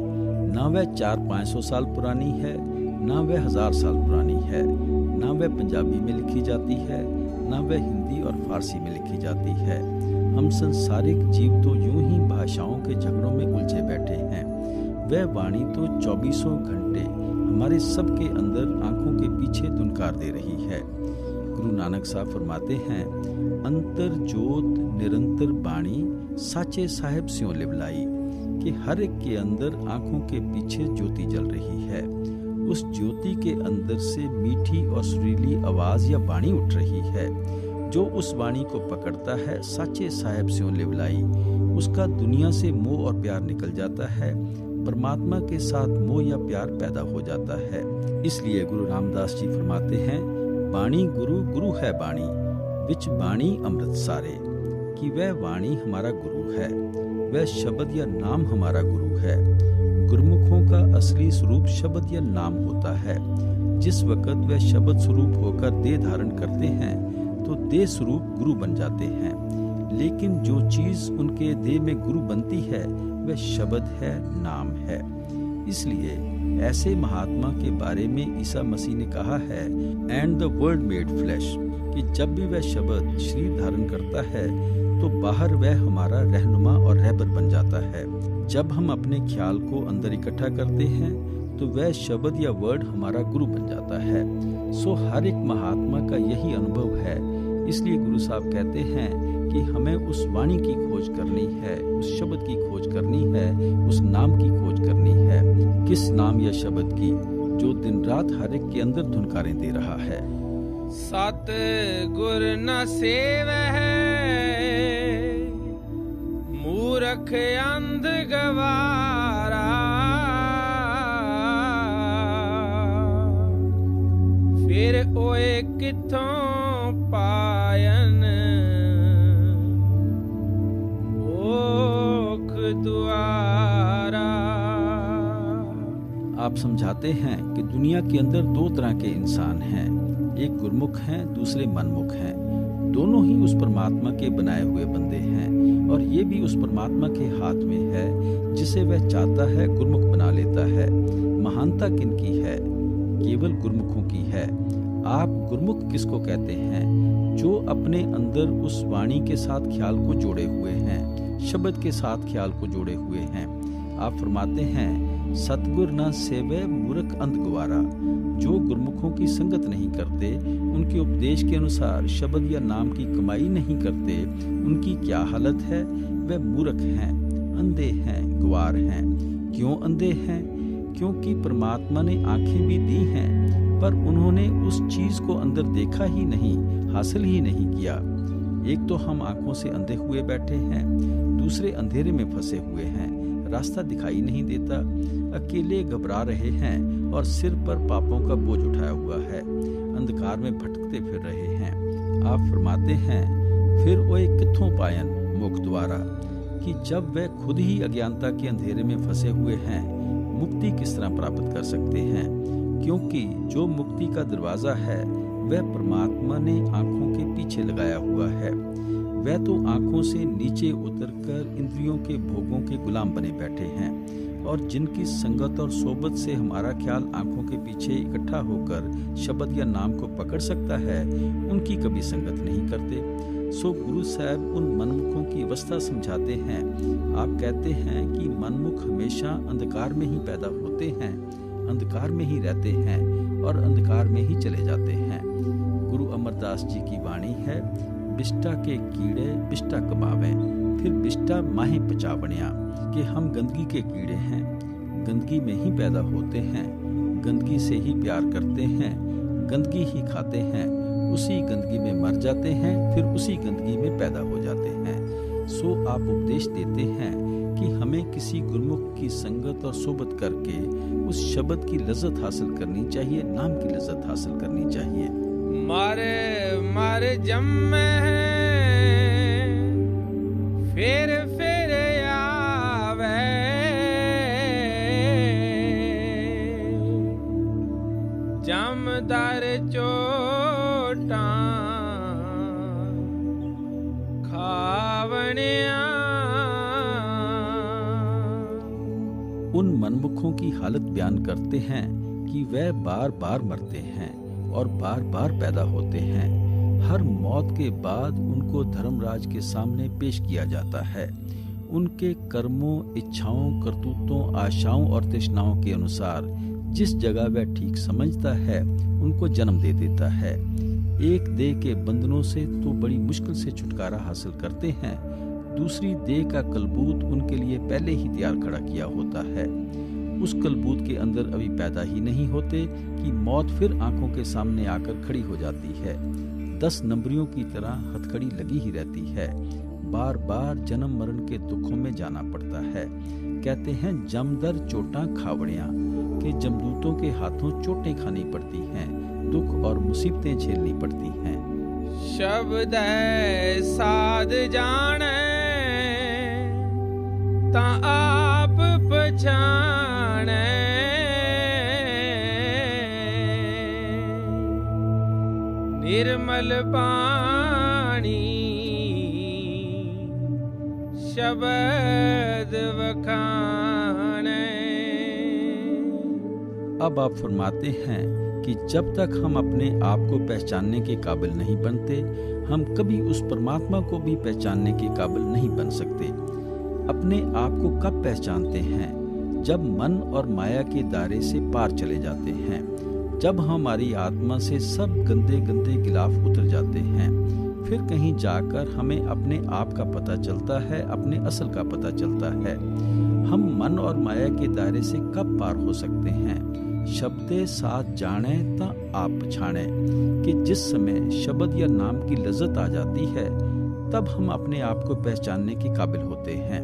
ना वह 400-500 साल पुरानी है, ना वह 1000 साल पुरानी है, ना वह पंजाबी में लिखी जाती है, ना वह हिंदी और फारसी में लिखी जाती है। हम संसारिक जीव तो यूं ही भाषाओं के झगड़ों में उलझे बैठे हैं। वह वाणी तो 24 घंटे हमारे सबके अंदर आंखों के पीछे धुनकार दे रही है। गुरु नानक साहब फरमाते हैं, अंतर जोत निरंतर बाणी, साचे साहेब स्यों लिवलाई, कि हर एक के अंदर आंखों के पीछे ज्योति जल रही है। उस ज्योति के अंदर से मीठी और सुरीली आवाज या वाणी उठ रही है। जो उस वाणी को पकड़ता है, साचे साहेब स्यों लिवलाई, उसका दुनिया से मोह और प्यार निकल जाता है। परमात्मा के साथ मोह या प्यार पैदा हो जाता है। इसलिए गुरु रामदास जी फरमाते हैं, बाणी गुरु, गुरु है बाणी, विच बाणी अमृत सारे, कि वह वाणी हमारा गुरु है, वह शब्द या नाम हमारा गुरु है। गुरुमुखों का असली स्वरूप शब्द या नाम होता है। जिस वक्त वह शब्द स्वरूप होकर देह धारण करते हैं तो देह स्वरूप गुरु बन जाते हैं। लेकिन जो चीज उनके देह में गुरु बनती है वह शब्द है, नाम है। इसलिए ऐसे महात्मा के बारे में ईसा मसीह ने कहा है, and the word made flash, कि जब भी वह शब्द शरीर धारण करता है तो बाहर वह हमारा रहनुमा और रहबर बन जाता है। जब हम अपने ख्याल को अंदर इकट्ठा करते हैं तो वह शब्द या वर्ड हमारा गुरु बन जाता है। सो हर एक महात्मा का यही अनुभव है। इसलिए गुरु साहब कहते हैं कि हमें उस वाणी की खोज करनी है, उस शब्द की खोज करनी है, उस नाम की खोज करनी है। किस नाम या शब्द की? जो दिन रात हर एक के अंदर धुनकारें दे रहा है। सत गुर न सेवै, मूरख अंध गवारा, फिर ओए किथों पायन मोख द्वारा। आप समझाते हैं कि दुनिया के अंदर दो तरह के इंसान हैं, एक गुरमुख हैं, दूसरे मनमुख हैं। दोनों ही उस परमात्मा के बनाए हुए बंदे हैं और ये भी उस परमात्मा के हाथ में है। जिसे वह चाहता है गुरमुख बना लेता है। महानता किनकी है? केवल गुरमुखों की है। आप गुरमुख किसको कहते हैं? जो अपने अंदर उस वाणी के साथ ख्याल को जोड़े हुए हैं, शब्द के साथ ख्याल को जोड़े हुए हैं। आप फरमाते हैं, सतगुर न सेवे मूर्ख अंध गवारा। जो गुरमुखों की संगत नहीं करते, उनके उपदेश के अनुसार शब्द या नाम की कमाई नहीं करते, उनकी क्या हालत है? वह मूर्ख हैं। अंधे हैं, ग्वार हैं। क्यों अंधे हैं? क्योंकि परमात्मा ने आंखें भी दी हैं, पर उन्होंने उस चीज को अंदर देखा ही नहीं, हासिल ही नहीं किया। एक तो हम आंखों से अंधे हुए बैठे हैं, दूसरे अंधेरे में फंसे हुए हैं, रास्ता दिखाई नहीं देता, अकेले घबरा रहे हैं और सिर पर पापों का बोझ उठाया हुआ है, अंधकार में भटकते फिर रहे हैं। आप फरमाते हैं, फिर ओए कित्थों पायन मुख द्वारा, कि जब वह खुद ही अज्ञानता के अंधेरे में फंसे हुए हैं, मुक्ति किस तरह प्राप्त कर सकते हैं? क्योंकि जो मुक्ति का दरवाजा है वह परमात्मा ने आंखों के पीछे लगाया हुआ है। वह तो आंखों से नीचे उतरकर इंद्रियों के भोगों के गुलाम बने बैठे हैं, और जिनकी संगत और सोबत से हमारा ख्याल आंखों के पीछे इकट्ठा होकर शब्द या नाम को पकड़ सकता है, उनकी कभी संगत नहीं करते। सो गुरु साहब उन मनमुखों की अवस्था समझाते हैं। आप कहते हैं कि मनमुख हमेशा अंधकार में ही पैदा होते हैं, अंधकार में ही रहते हैं और अंधकार में ही चले जाते हैं। गुरु अमरदास जी की वाणी है, बिष्टा के कीड़े बिष्टा कमावें, फिर बिष्टा माहे पचावणिया, कि हम गंदगी के कीड़े हैं, गंदगी में ही पैदा होते हैं, गंदगी से ही प्यार करते हैं, गंदगी ही खाते हैं, उसी गंदगी में मर जाते हैं, फिर उसी गंदगी में पैदा हो जाते हैं। सो आप उपदेश देते हैं कि हमें किसी गुरमुख की संगत और सोबत करके उस शब्द की लज्जत हासिल करनी चाहिए, नाम की लज्जत हासिल करनी चाहिए। मारे मारे जम्मे फिर आवे, जमदार चोटा खावणिया। उन मनमुखों की हालत बयान करते हैं कि वह बार बार मरते हैं और बार बार पैदा होते हैं। हर मौत के बाद उनको धर्मराज के सामने पेश किया जाता है। उनके कर्मों, इच्छाओं, करतूतों, आशाओं और तृष्णाओं के अनुसार जिस जगह वह ठीक समझता है उनको जन्म दे देता है। एक देह के बंधनों से तो बड़ी मुश्किल से छुटकारा हासिल करते हैं, दूसरी देह का कलबूत उनके लिए पहले ही तैयार खड़ा किया होता है। उस कलबूत के अंदर अभी पैदा ही नहीं होते कि मौत फिर आंखों के सामने आकर खड़ी हो जाती है। 10 नंबरियों की तरह हथकड़ी लगी ही रहती है। बार बार जन्म मरण के दुखों में जाना पड़ता है। कहते हैं जमदर चोटा खावड़ियां, कि जमदूतों के हाथों चोटें खानी पड़ती हैं, दुख और मुसीबतें झेलनी पड़ती हैं। शब्द साध जाने ता आप पछाने, निर्मल पानी शब्द वखाने। अब आप फरमाते हैं कि जब तक हम अपने आप को पहचानने के काबिल नहीं बनते, हम कभी उस परमात्मा को भी पहचानने के काबिल नहीं बन सकते। अपने आप को कब पहचानते हैं? जब मन और माया के दायरे से पार चले जाते हैं, जब हमारी आत्मा से सब गंदे गंदे गिलाफ उतर जाते हैं। फिर कहीं जाकर हमें अपने आप का पता चलता है, अपने असल का पता चलता है। हम मन और माया के दायरे से कब पार हो सकते हैं? शब्दे साथ जाने ता आप पछाने, कि जिस समय शब्द या नाम की लज्जत आ जाती है तब हम अपने आप को पहचानने के काबिल होते हैं।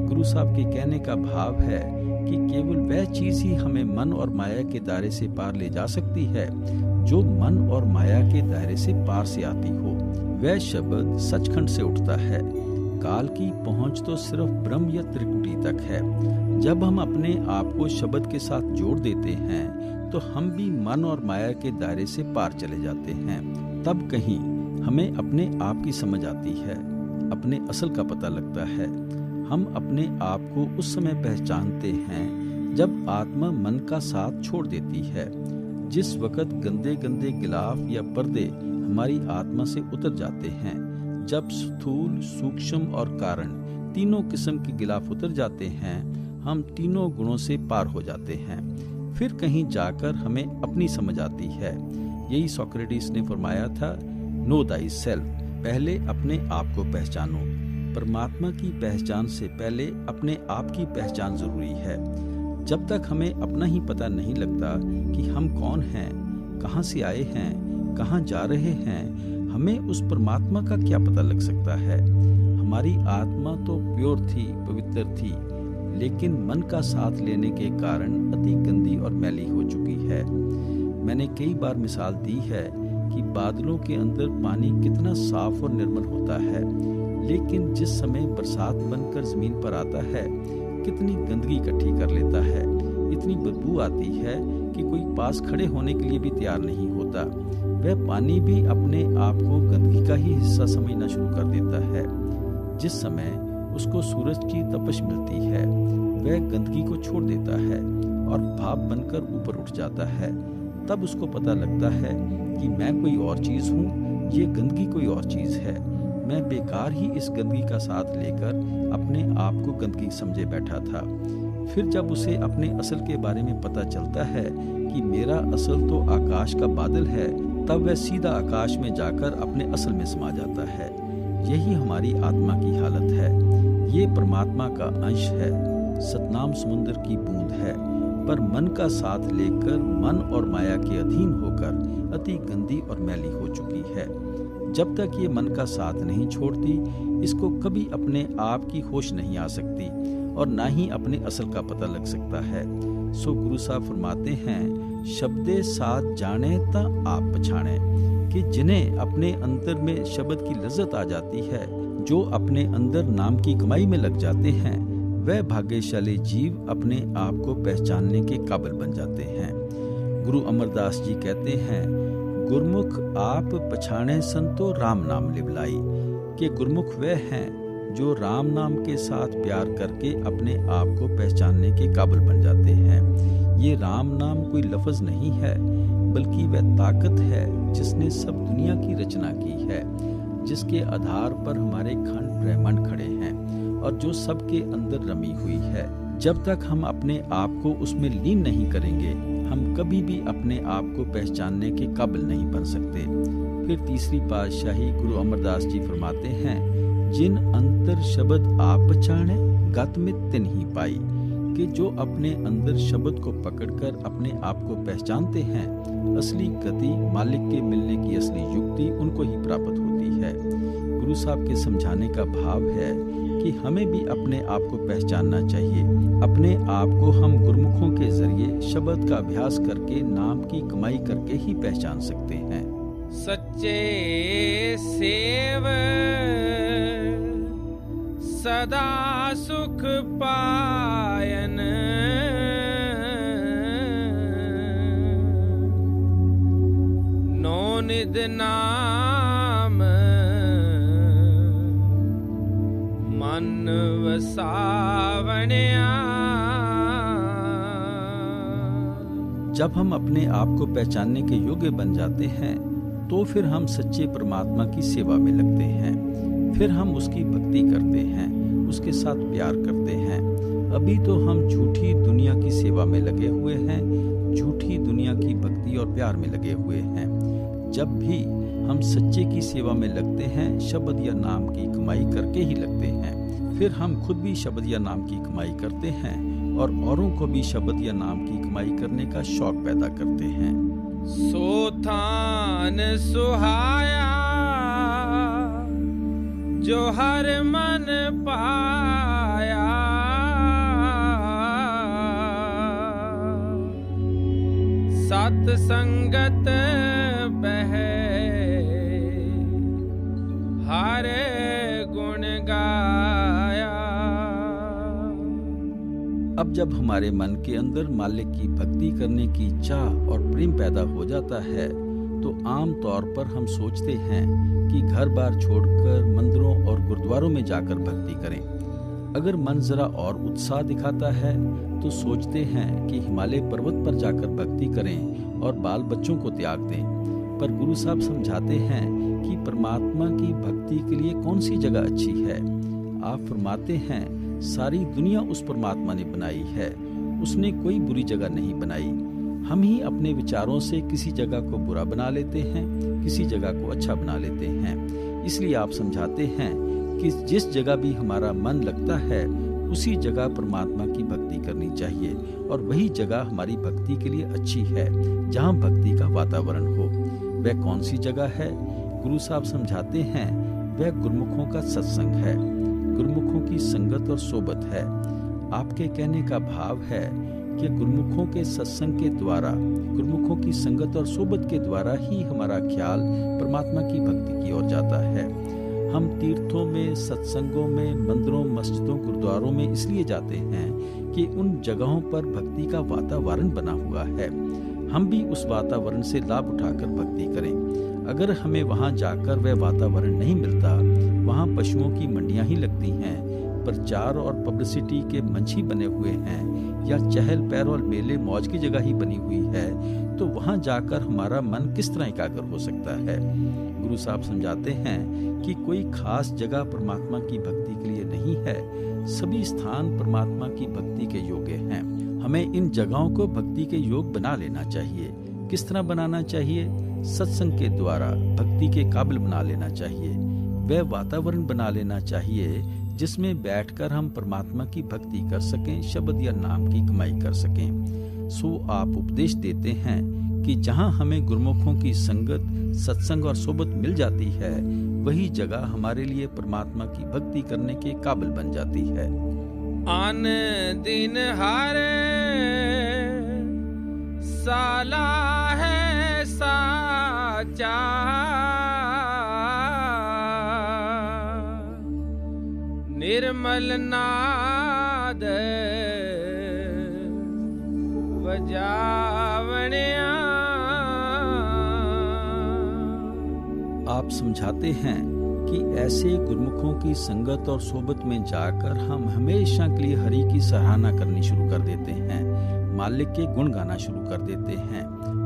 गुरु साहब के कहने का भाव है कि केवल वह चीज ही हमें मन और माया के दायरे से पार ले जा सकती है जो मन और माया के दायरे से पार से आती हो। वह शब्द सचखंड से उठता है। काल की पहुंच तो सिर्फ ब्रह्म या त्रिकुटी तक है। जब हम अपने आप को शब्द के साथ जोड़ देते हैं तो हम भी मन और माया के दायरे से पार चले जाते हैं। तब कहीं हमें अपने आप की समझ आती है, अपने असल का पता लगता है। हम अपने आप को उस समय पहचानते हैं जब आत्मा मन का साथ छोड़ देती है। जिस वक्त गंदे गंदे गिलाफ या पर्दे हमारी आत्मा से उतर जाते हैं, जब स्थूल, सूक्ष्म और कारण तीनों किस्म के गिलाफ उतर जाते हैं, हम तीनों गुणों से पार हो जाते हैं। फिर कहीं जाकर हमें अपनी समझ आती है। यही सोक्रेटिस ने फरमाया था, नो दाई सेल्फ, पहले अपने आप को पहचानो। परमात्मा की पहचान से पहले अपने आप की पहचान जरूरी है। जब तक हमें अपना ही पता नहीं लगता कि हम कौन हैं, कहाँ से आए हैं, कहाँ जा रहे हैं, हमें उस परमात्मा का क्या पता लग सकता है। हमारी आत्मा तो प्योर थी, पवित्र थी, लेकिन मन का साथ लेने के कारण अति गंदी और मैली हो चुकी है। मैंने कई बार मिसाल दी है कि बादलों के अंदर पानी कितना साफ और निर्मल होता है, लेकिन जिस समय बरसात बनकर जमीन पर आता है कितनी गंदगी इकट्ठी कर लेता है। इतनी बदबू आती है कि कोई पास खड़े होने के लिए भी तैयार नहीं होता। वह पानी भी अपने आप को गंदगी का ही हिस्सा समझना शुरू कर देता है। जिस समय उसको सूरज की तपश मिलती है वह गंदगी को छोड़ देता है और भाप बनकर ऊपर उठ जाता है। तब उसको पता लगता है कि मैं कोई और चीज़ हूँ, ये गंदगी कोई और चीज़ है। मैं बेकार ही इस गंदगी का साथ लेकर अपने आप को गंदगी समझे बैठा था। फिर जब उसे अपने असल के बारे में पता चलता है कि मेरा असल तो आकाश का बादल है, तब वह सीधा आकाश में जाकर अपने असल में समा जाता है। यही हमारी आत्मा की हालत है। ये परमात्मा का अंश है, सतनाम समुद्र की बूंद है, पर मन का साथ लेकर मन और माया के अधीन होकर अति गंदी और मैली हो चुकी है। जब तक ये मन का साथ नहीं छोड़ती, इसको कभी अपने आप की होश नहीं आ सकती और ना ही अपने असल का पता लग सकता है। सो गुरु साहब फरमाते हैं, शब्दे साथ जाने ता आप पछाणे, कि जिन्हें अपने अंदर में शब्द की लज्जत आ जाती है, जो अपने अंदर नाम की कमाई में लग जाते हैं, वह भाग्यशाली जीव अपने आप को पहचानने के काबिल बन जाते हैं। गुरु अमरदास जी कहते हैं, गुरमुख आप पछाणे संतो राम नाम लिवलाई, कि गुरमुख वह हैं जो राम नाम के साथ प्यार करके अपने आप को पहचानने के काबिल बन जाते हैं। ये राम नाम कोई लफ्ज नहीं है, बल्कि वह ताकत है जिसने सब दुनिया की रचना की है, जिसके आधार पर हमारे खंड ब्रह्मांड खड़े हैं और जो सबके अंदर रमी हुई है। जब तक हम अपने आप को उसमें लीन नहीं करेंगे, हम कभी भी अपने आप को पहचानने के काबिल नहीं बन सकते। फिर तीसरी पातशाही गुरु अमरदास जी फरमाते हैं, जिन अंतर शब्द आप पहचाने गत में तिन ही पाई, कि जो अपने अंदर शब्द को पकड़कर अपने आप को पहचानते हैं, असली गति मालिक के मिलने की असली युक्ति उनको ही प्राप्त होती है। गुरु साहब के समझाने का भाव है कि हमें भी अपने आप को पहचानना चाहिए। अपने आप को हम गुरमुखों के जरिए शब्द का अभ्यास करके नाम की कमाई करके ही पहचान सकते हैं। सच्चे सेव सदा सुख पायन, नो निद नाम मन वसावण्या। जब हम अपने आप को पहचानने के योग्य बन जाते हैं, तो फिर हम सच्चे परमात्मा की सेवा में लगते हैं। फिर हम उसकी भक्ति करते हैं, उसके साथ प्यार करते हैं। अभी तो हम झूठी दुनिया की सेवा में लगे हुए हैं, झूठी दुनिया की भक्ति और प्यार में लगे हुए हैं। जब भी हम सच्चे की सेवा में लगते हैं, शब्द या नाम की कमाई करके ही लगते हैं। फिर हम खुद भी शब्द या नाम की कमाई करते हैं और औरों को भी शब्द या नाम की कमाई करने का शौक पैदा करते हैं। सोथान सुहाया जो हर मन पाया, सत संगत बह हर गुण गाया। अब जब हमारे मन के अंदर मालिक की भक्ति करने की चाह और प्रेम पैदा हो जाता है, तो आम तौर पर हम सोचते हैं कि घर बार छोड़कर मंदिरों और गुरुद्वारों में जाकर भक्ति करें। अगर मन जरा और उत्साह दिखाता है तो सोचते हैं कि हिमालय पर्वत पर जाकर भक्ति करें और बाल बच्चों को त्याग दें। पर गुरु साहब समझाते हैं कि परमात्मा की भक्ति के लिए कौन सी जगह अच्छी है। आप फरमाते हैं, सारी दुनिया उस परमात्मा ने बनाई है, उसने कोई बुरी जगह नहीं बनाई। हम ही अपने विचारों से किसी जगह को बुरा बना लेते हैं, किसी जगह को अच्छा बना लेते हैं। इसलिए आप समझाते हैं कि जिस जगह भी हमारा मन लगता है उसी जगह परमात्मा की भक्ति करनी चाहिए, और वही जगह हमारी भक्ति के लिए अच्छी है जहाँ भक्ति का वातावरण हो। वह कौन सी जगह है? गुरु साहब समझाते हैं वह गुरुमुखों का सत्संग है, गुरुमुखों की संगत और सोबत है। आपके कहने का भाव है कि गुरुमुखों के सत्संग के द्वारा, गुरुमुखों की संगत और सोबत के द्वारा ही हमारा ख्याल परमात्मा की भक्ति की ओर जाता है। हम तीर्थों में, सत्संगों में, मंदिरों, मस्जिदों, गुरुद्वारों में इसलिए जाते हैं कि उन जगहों पर भक्ति का वातावरण बना हुआ है। हम भी उस वातावरण से लाभ उठाकर भक्ति करें। अगर हमें वहां जाकर वह वातावरण नहीं मिलता, वहां पशुओं की मंडियां ही लगती हैं, प्रचार और पब्लिसिटी के मंच ही बने हुए हैं, या चहल पहल और मेले मौज की जगह ही बनी हुई है, तो वहां जाकर हमारा मन किस तरह एकाग्र हो सकता है? गुरु साहब समझाते हैं कि कोई खास जगह परमात्मा की भक्ति के लिए नहीं है, सभी स्थान परमात्मा की भक्ति के योग्य हैं। हमें इन जगहों को भक्ति के योग बना लेना चाहिए। किस तरह बनाना चाहिए? सत्संग के द्वारा भक्ति के काबिल बना लेना चाहिए। वह वातावरण बना लेना चाहिए जिसमें बैठकर हम परमात्मा की भक्ति कर सकें, शब्द या नाम की कमाई कर सकें। सो आप उपदेश देते हैं कि जहां हमें गुरुमुखों की संगत, सत्संग और सोबत मिल जाती है, वही जगह हमारे लिए परमात्मा की भक्ति करने के काबिल बन जाती है। आन दिन हर साला है साचा, निर्मल नाद बजावणिया। आप समझाते हैं कि ऐसे गुरुमुखों की संगत और सोबत में जाकर हम हमेशा के लिए हरि की सराहना करनी शुरू कर देते हैं, मालिक के गुण गाना शुरू कर देते हैं,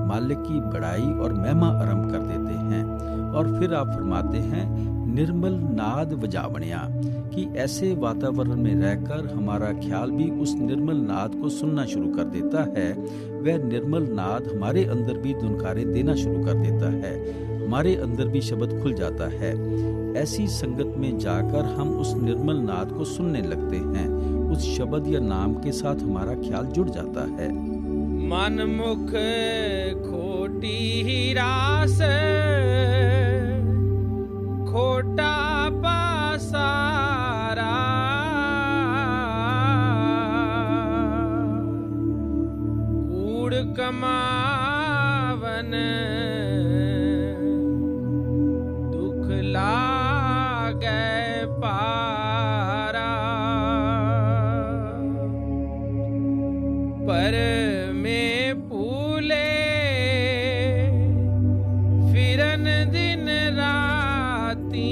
मालिक की बड़ाई और महिमा आरंभ कर देते हैं। और फिर आप फरमाते हैं निर्मल नाद बजावणिया, कि ऐसे वातावरण में रहकर हमारा ख्याल भी उस निर्मल नाद को सुनना शुरू कर देता है। वह निर्मल नाद हमारे अंदर भी धुनकारें देना शुरू कर देता है, हमारे अंदर भी शब्द खुल जाता है। ऐसी संगत में जाकर हम उस निर्मल नाद को सुनने लगते हैं, उस शब्द या नाम के साथ हमारा ख्याल जुड़ जाता है। मन मुख खोटी ही रास, खोटा पासारा, कूड़ कमावन दुख लागे पारा, पर में फूले फिरन दिन राती,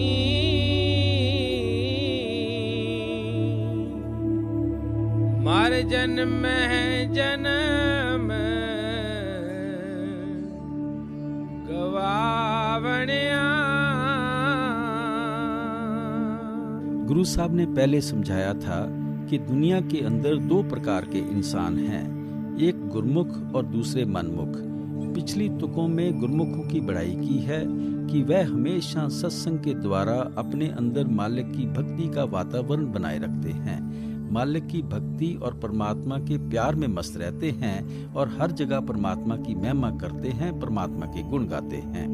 मर जन्म जन्म गवावणिया। गुरु साहब ने पहले समझाया था कि दुनिया के अंदर दो प्रकार के इंसान हैं, एक गुरुमुख और दूसरे मनमुख। पिछली तुकों में गुरुमुखों की बड़ाई की है कि वह हमेशा सत्संग के द्वारा अपने अंदर मालिक की भक्ति का वातावरण बनाए रखते हैं, मालिक की भक्ति और परमात्मा के प्यार में मस्त रहते हैं और हर जगह परमात्मा की महिमा करते हैं, परमात्मा के गुण गाते हैं।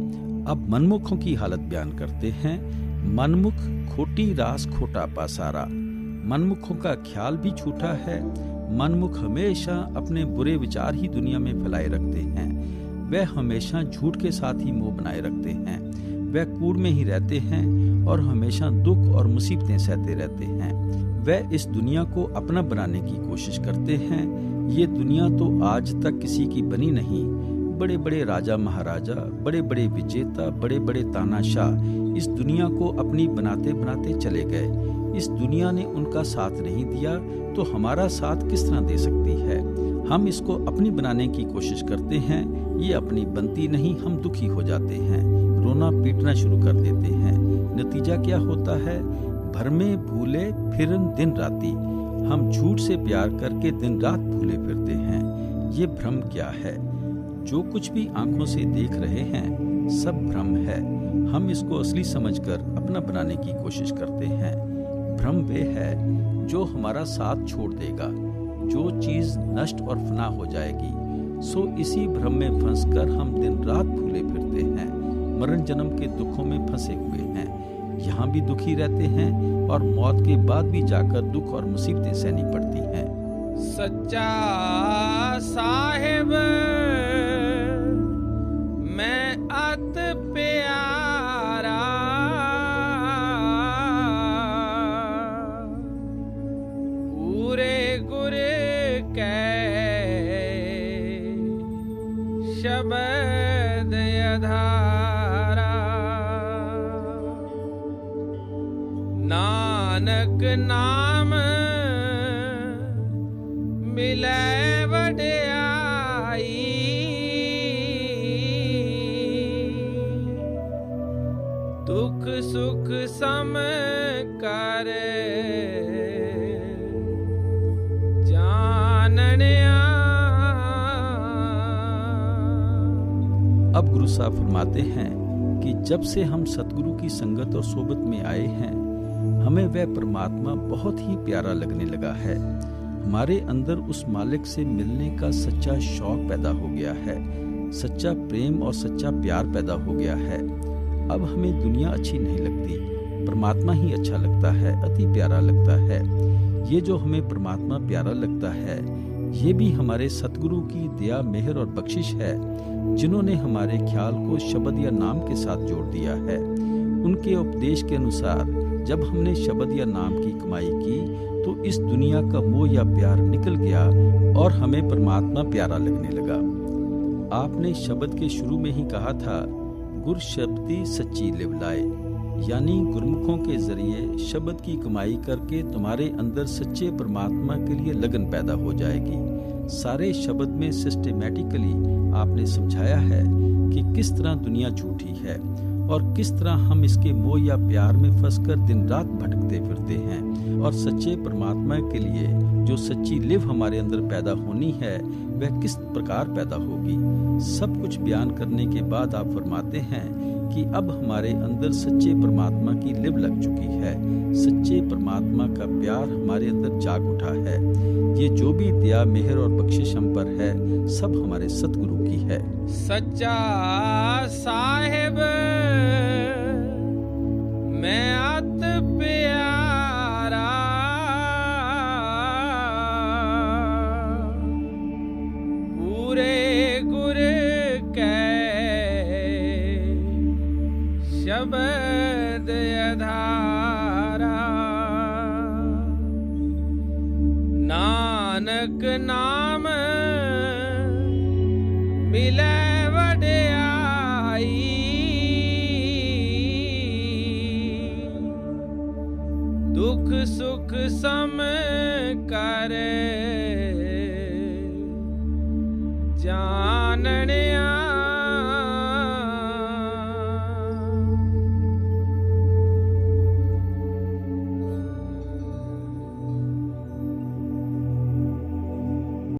अब मनमुखों की हालत बयान करते हैं। मनमुख खोटी रास खोटा पासारा, मनमुखों का ख्याल भी झूठा है। मनमुख हमेशा अपने बुरे विचार ही दुनिया में फैलाए रखते हैं, वह हमेशा झूठ के साथ ही मोह बनाए रखते हैं, वह कूड़ में ही रहते हैं और हमेशा दुख और मुसीबतें सहते रहते हैं। वह इस दुनिया को अपना बनाने की कोशिश करते हैं। ये दुनिया तो आज तक किसी की बनी नहीं। बड़े बड़े राजा महाराजा, बड़े बड़े विजेता, बड़े बड़े तानाशाह इस दुनिया को अपनी बनाते बनाते चले गए। इस दुनिया ने उनका साथ नहीं दिया तो हमारा साथ किस तरह दे सकती है? हम इसको अपनी बनाने की कोशिश करते हैं, ये अपनी बनती नहीं, हम दुखी हो जाते हैं, रोना पीटना शुरू कर देते हैं। नतीजा क्या होता है? भरमे भूले फिरन दिन राती, हम झूठ से प्यार करके दिन रात भूले फिरते हैं। ये भ्रम क्या है? जो कुछ भी आंखों से देख रहे हैं सब भ्रम है। हम इसको असली समझकर अपना बनाने की कोशिश करते हैं। भ्रम वे है जो हमारा साथ छोड़ देगा, जो चीज नष्ट और फना हो जाएगी। सो इसी भ्रम में फंसकर हम दिन रात भूले फिरते हैं, मरण जन्म के दुखों में फंसे हुए हैं। यहाँ भी दुखी रहते हैं और मौत के बाद भी जाकर दुख और मुसीबतें सहनी पड़ती हैं। सच्चा साहिब मैं अत प्यारा, पूरे गुर कै शब्द अधारा। नानक नाम मिलै वड्याई, दुख सुख सम कर जाननिया। अब गुरु साहब फरमाते हैं कि जब से हम सतगुरु की संगत और सोबत में आए हैं, हमें वह परमात्मा बहुत ही प्यारा लगने लगा है। हमारे अंदर उस मालिक से मिलने का सच्चा शौक पैदा हो गया है, सच्चा प्रेम और सच्चा प्यार पैदा हो गया है। अब हमें दुनिया अच्छी नहीं लगती, परमात्मा ही अच्छा लगता है, अति प्यारा लगता है। ये जो हमें परमात्मा प्यारा लगता है, ये भी हमारे सतगुरु की दया, मेहर और बख्शिश है, जिन्होंने हमारे ख्याल को शब्द या नाम के साथ जोड़ दिया है। उनके उपदेश के अनुसार जब हमने शब्द या नाम की कमाई की तो इस दुनिया का मोह या प्यार निकल गया और हमें परमात्मा प्यारा लगने लगा। आपने शब्द के शुरू में ही कहा था, गुर शब्दी सच्ची लिव लाए, यानी गुरमुखों के जरिए शब्द की कमाई करके तुम्हारे अंदर सच्चे परमात्मा के लिए लगन पैदा हो जाएगी। सारे शब्द में सिस्टेमेटिकली आपने समझाया है कि किस तरह दुनिया झूठी है और किस तरह हम इसके मोह या प्यार में फंसकर दिन रात भटकते फिरते हैं, और सच्चे परमात्मा के लिए जो सच्ची लिव हमारे अंदर पैदा होनी है वह किस प्रकार पैदा होगी। सब कुछ बयान करने के बाद आप फरमाते हैं कि अब हमारे अंदर सच्चे परमात्मा की लिव लग चुकी है, सच्चे परमात्मा का प्यार हमारे अंदर जाग उठा है। ये जो भी दया, मेहर और बख्शिश हम पर है, सब हमारे सतगुरु की है। सच्चा साहिब मैं अत प्यारा, पूरे गुर कै शब्द अधारा। नानक नाम मिलै वड्याई, दुख सुख सम कर जाननिया।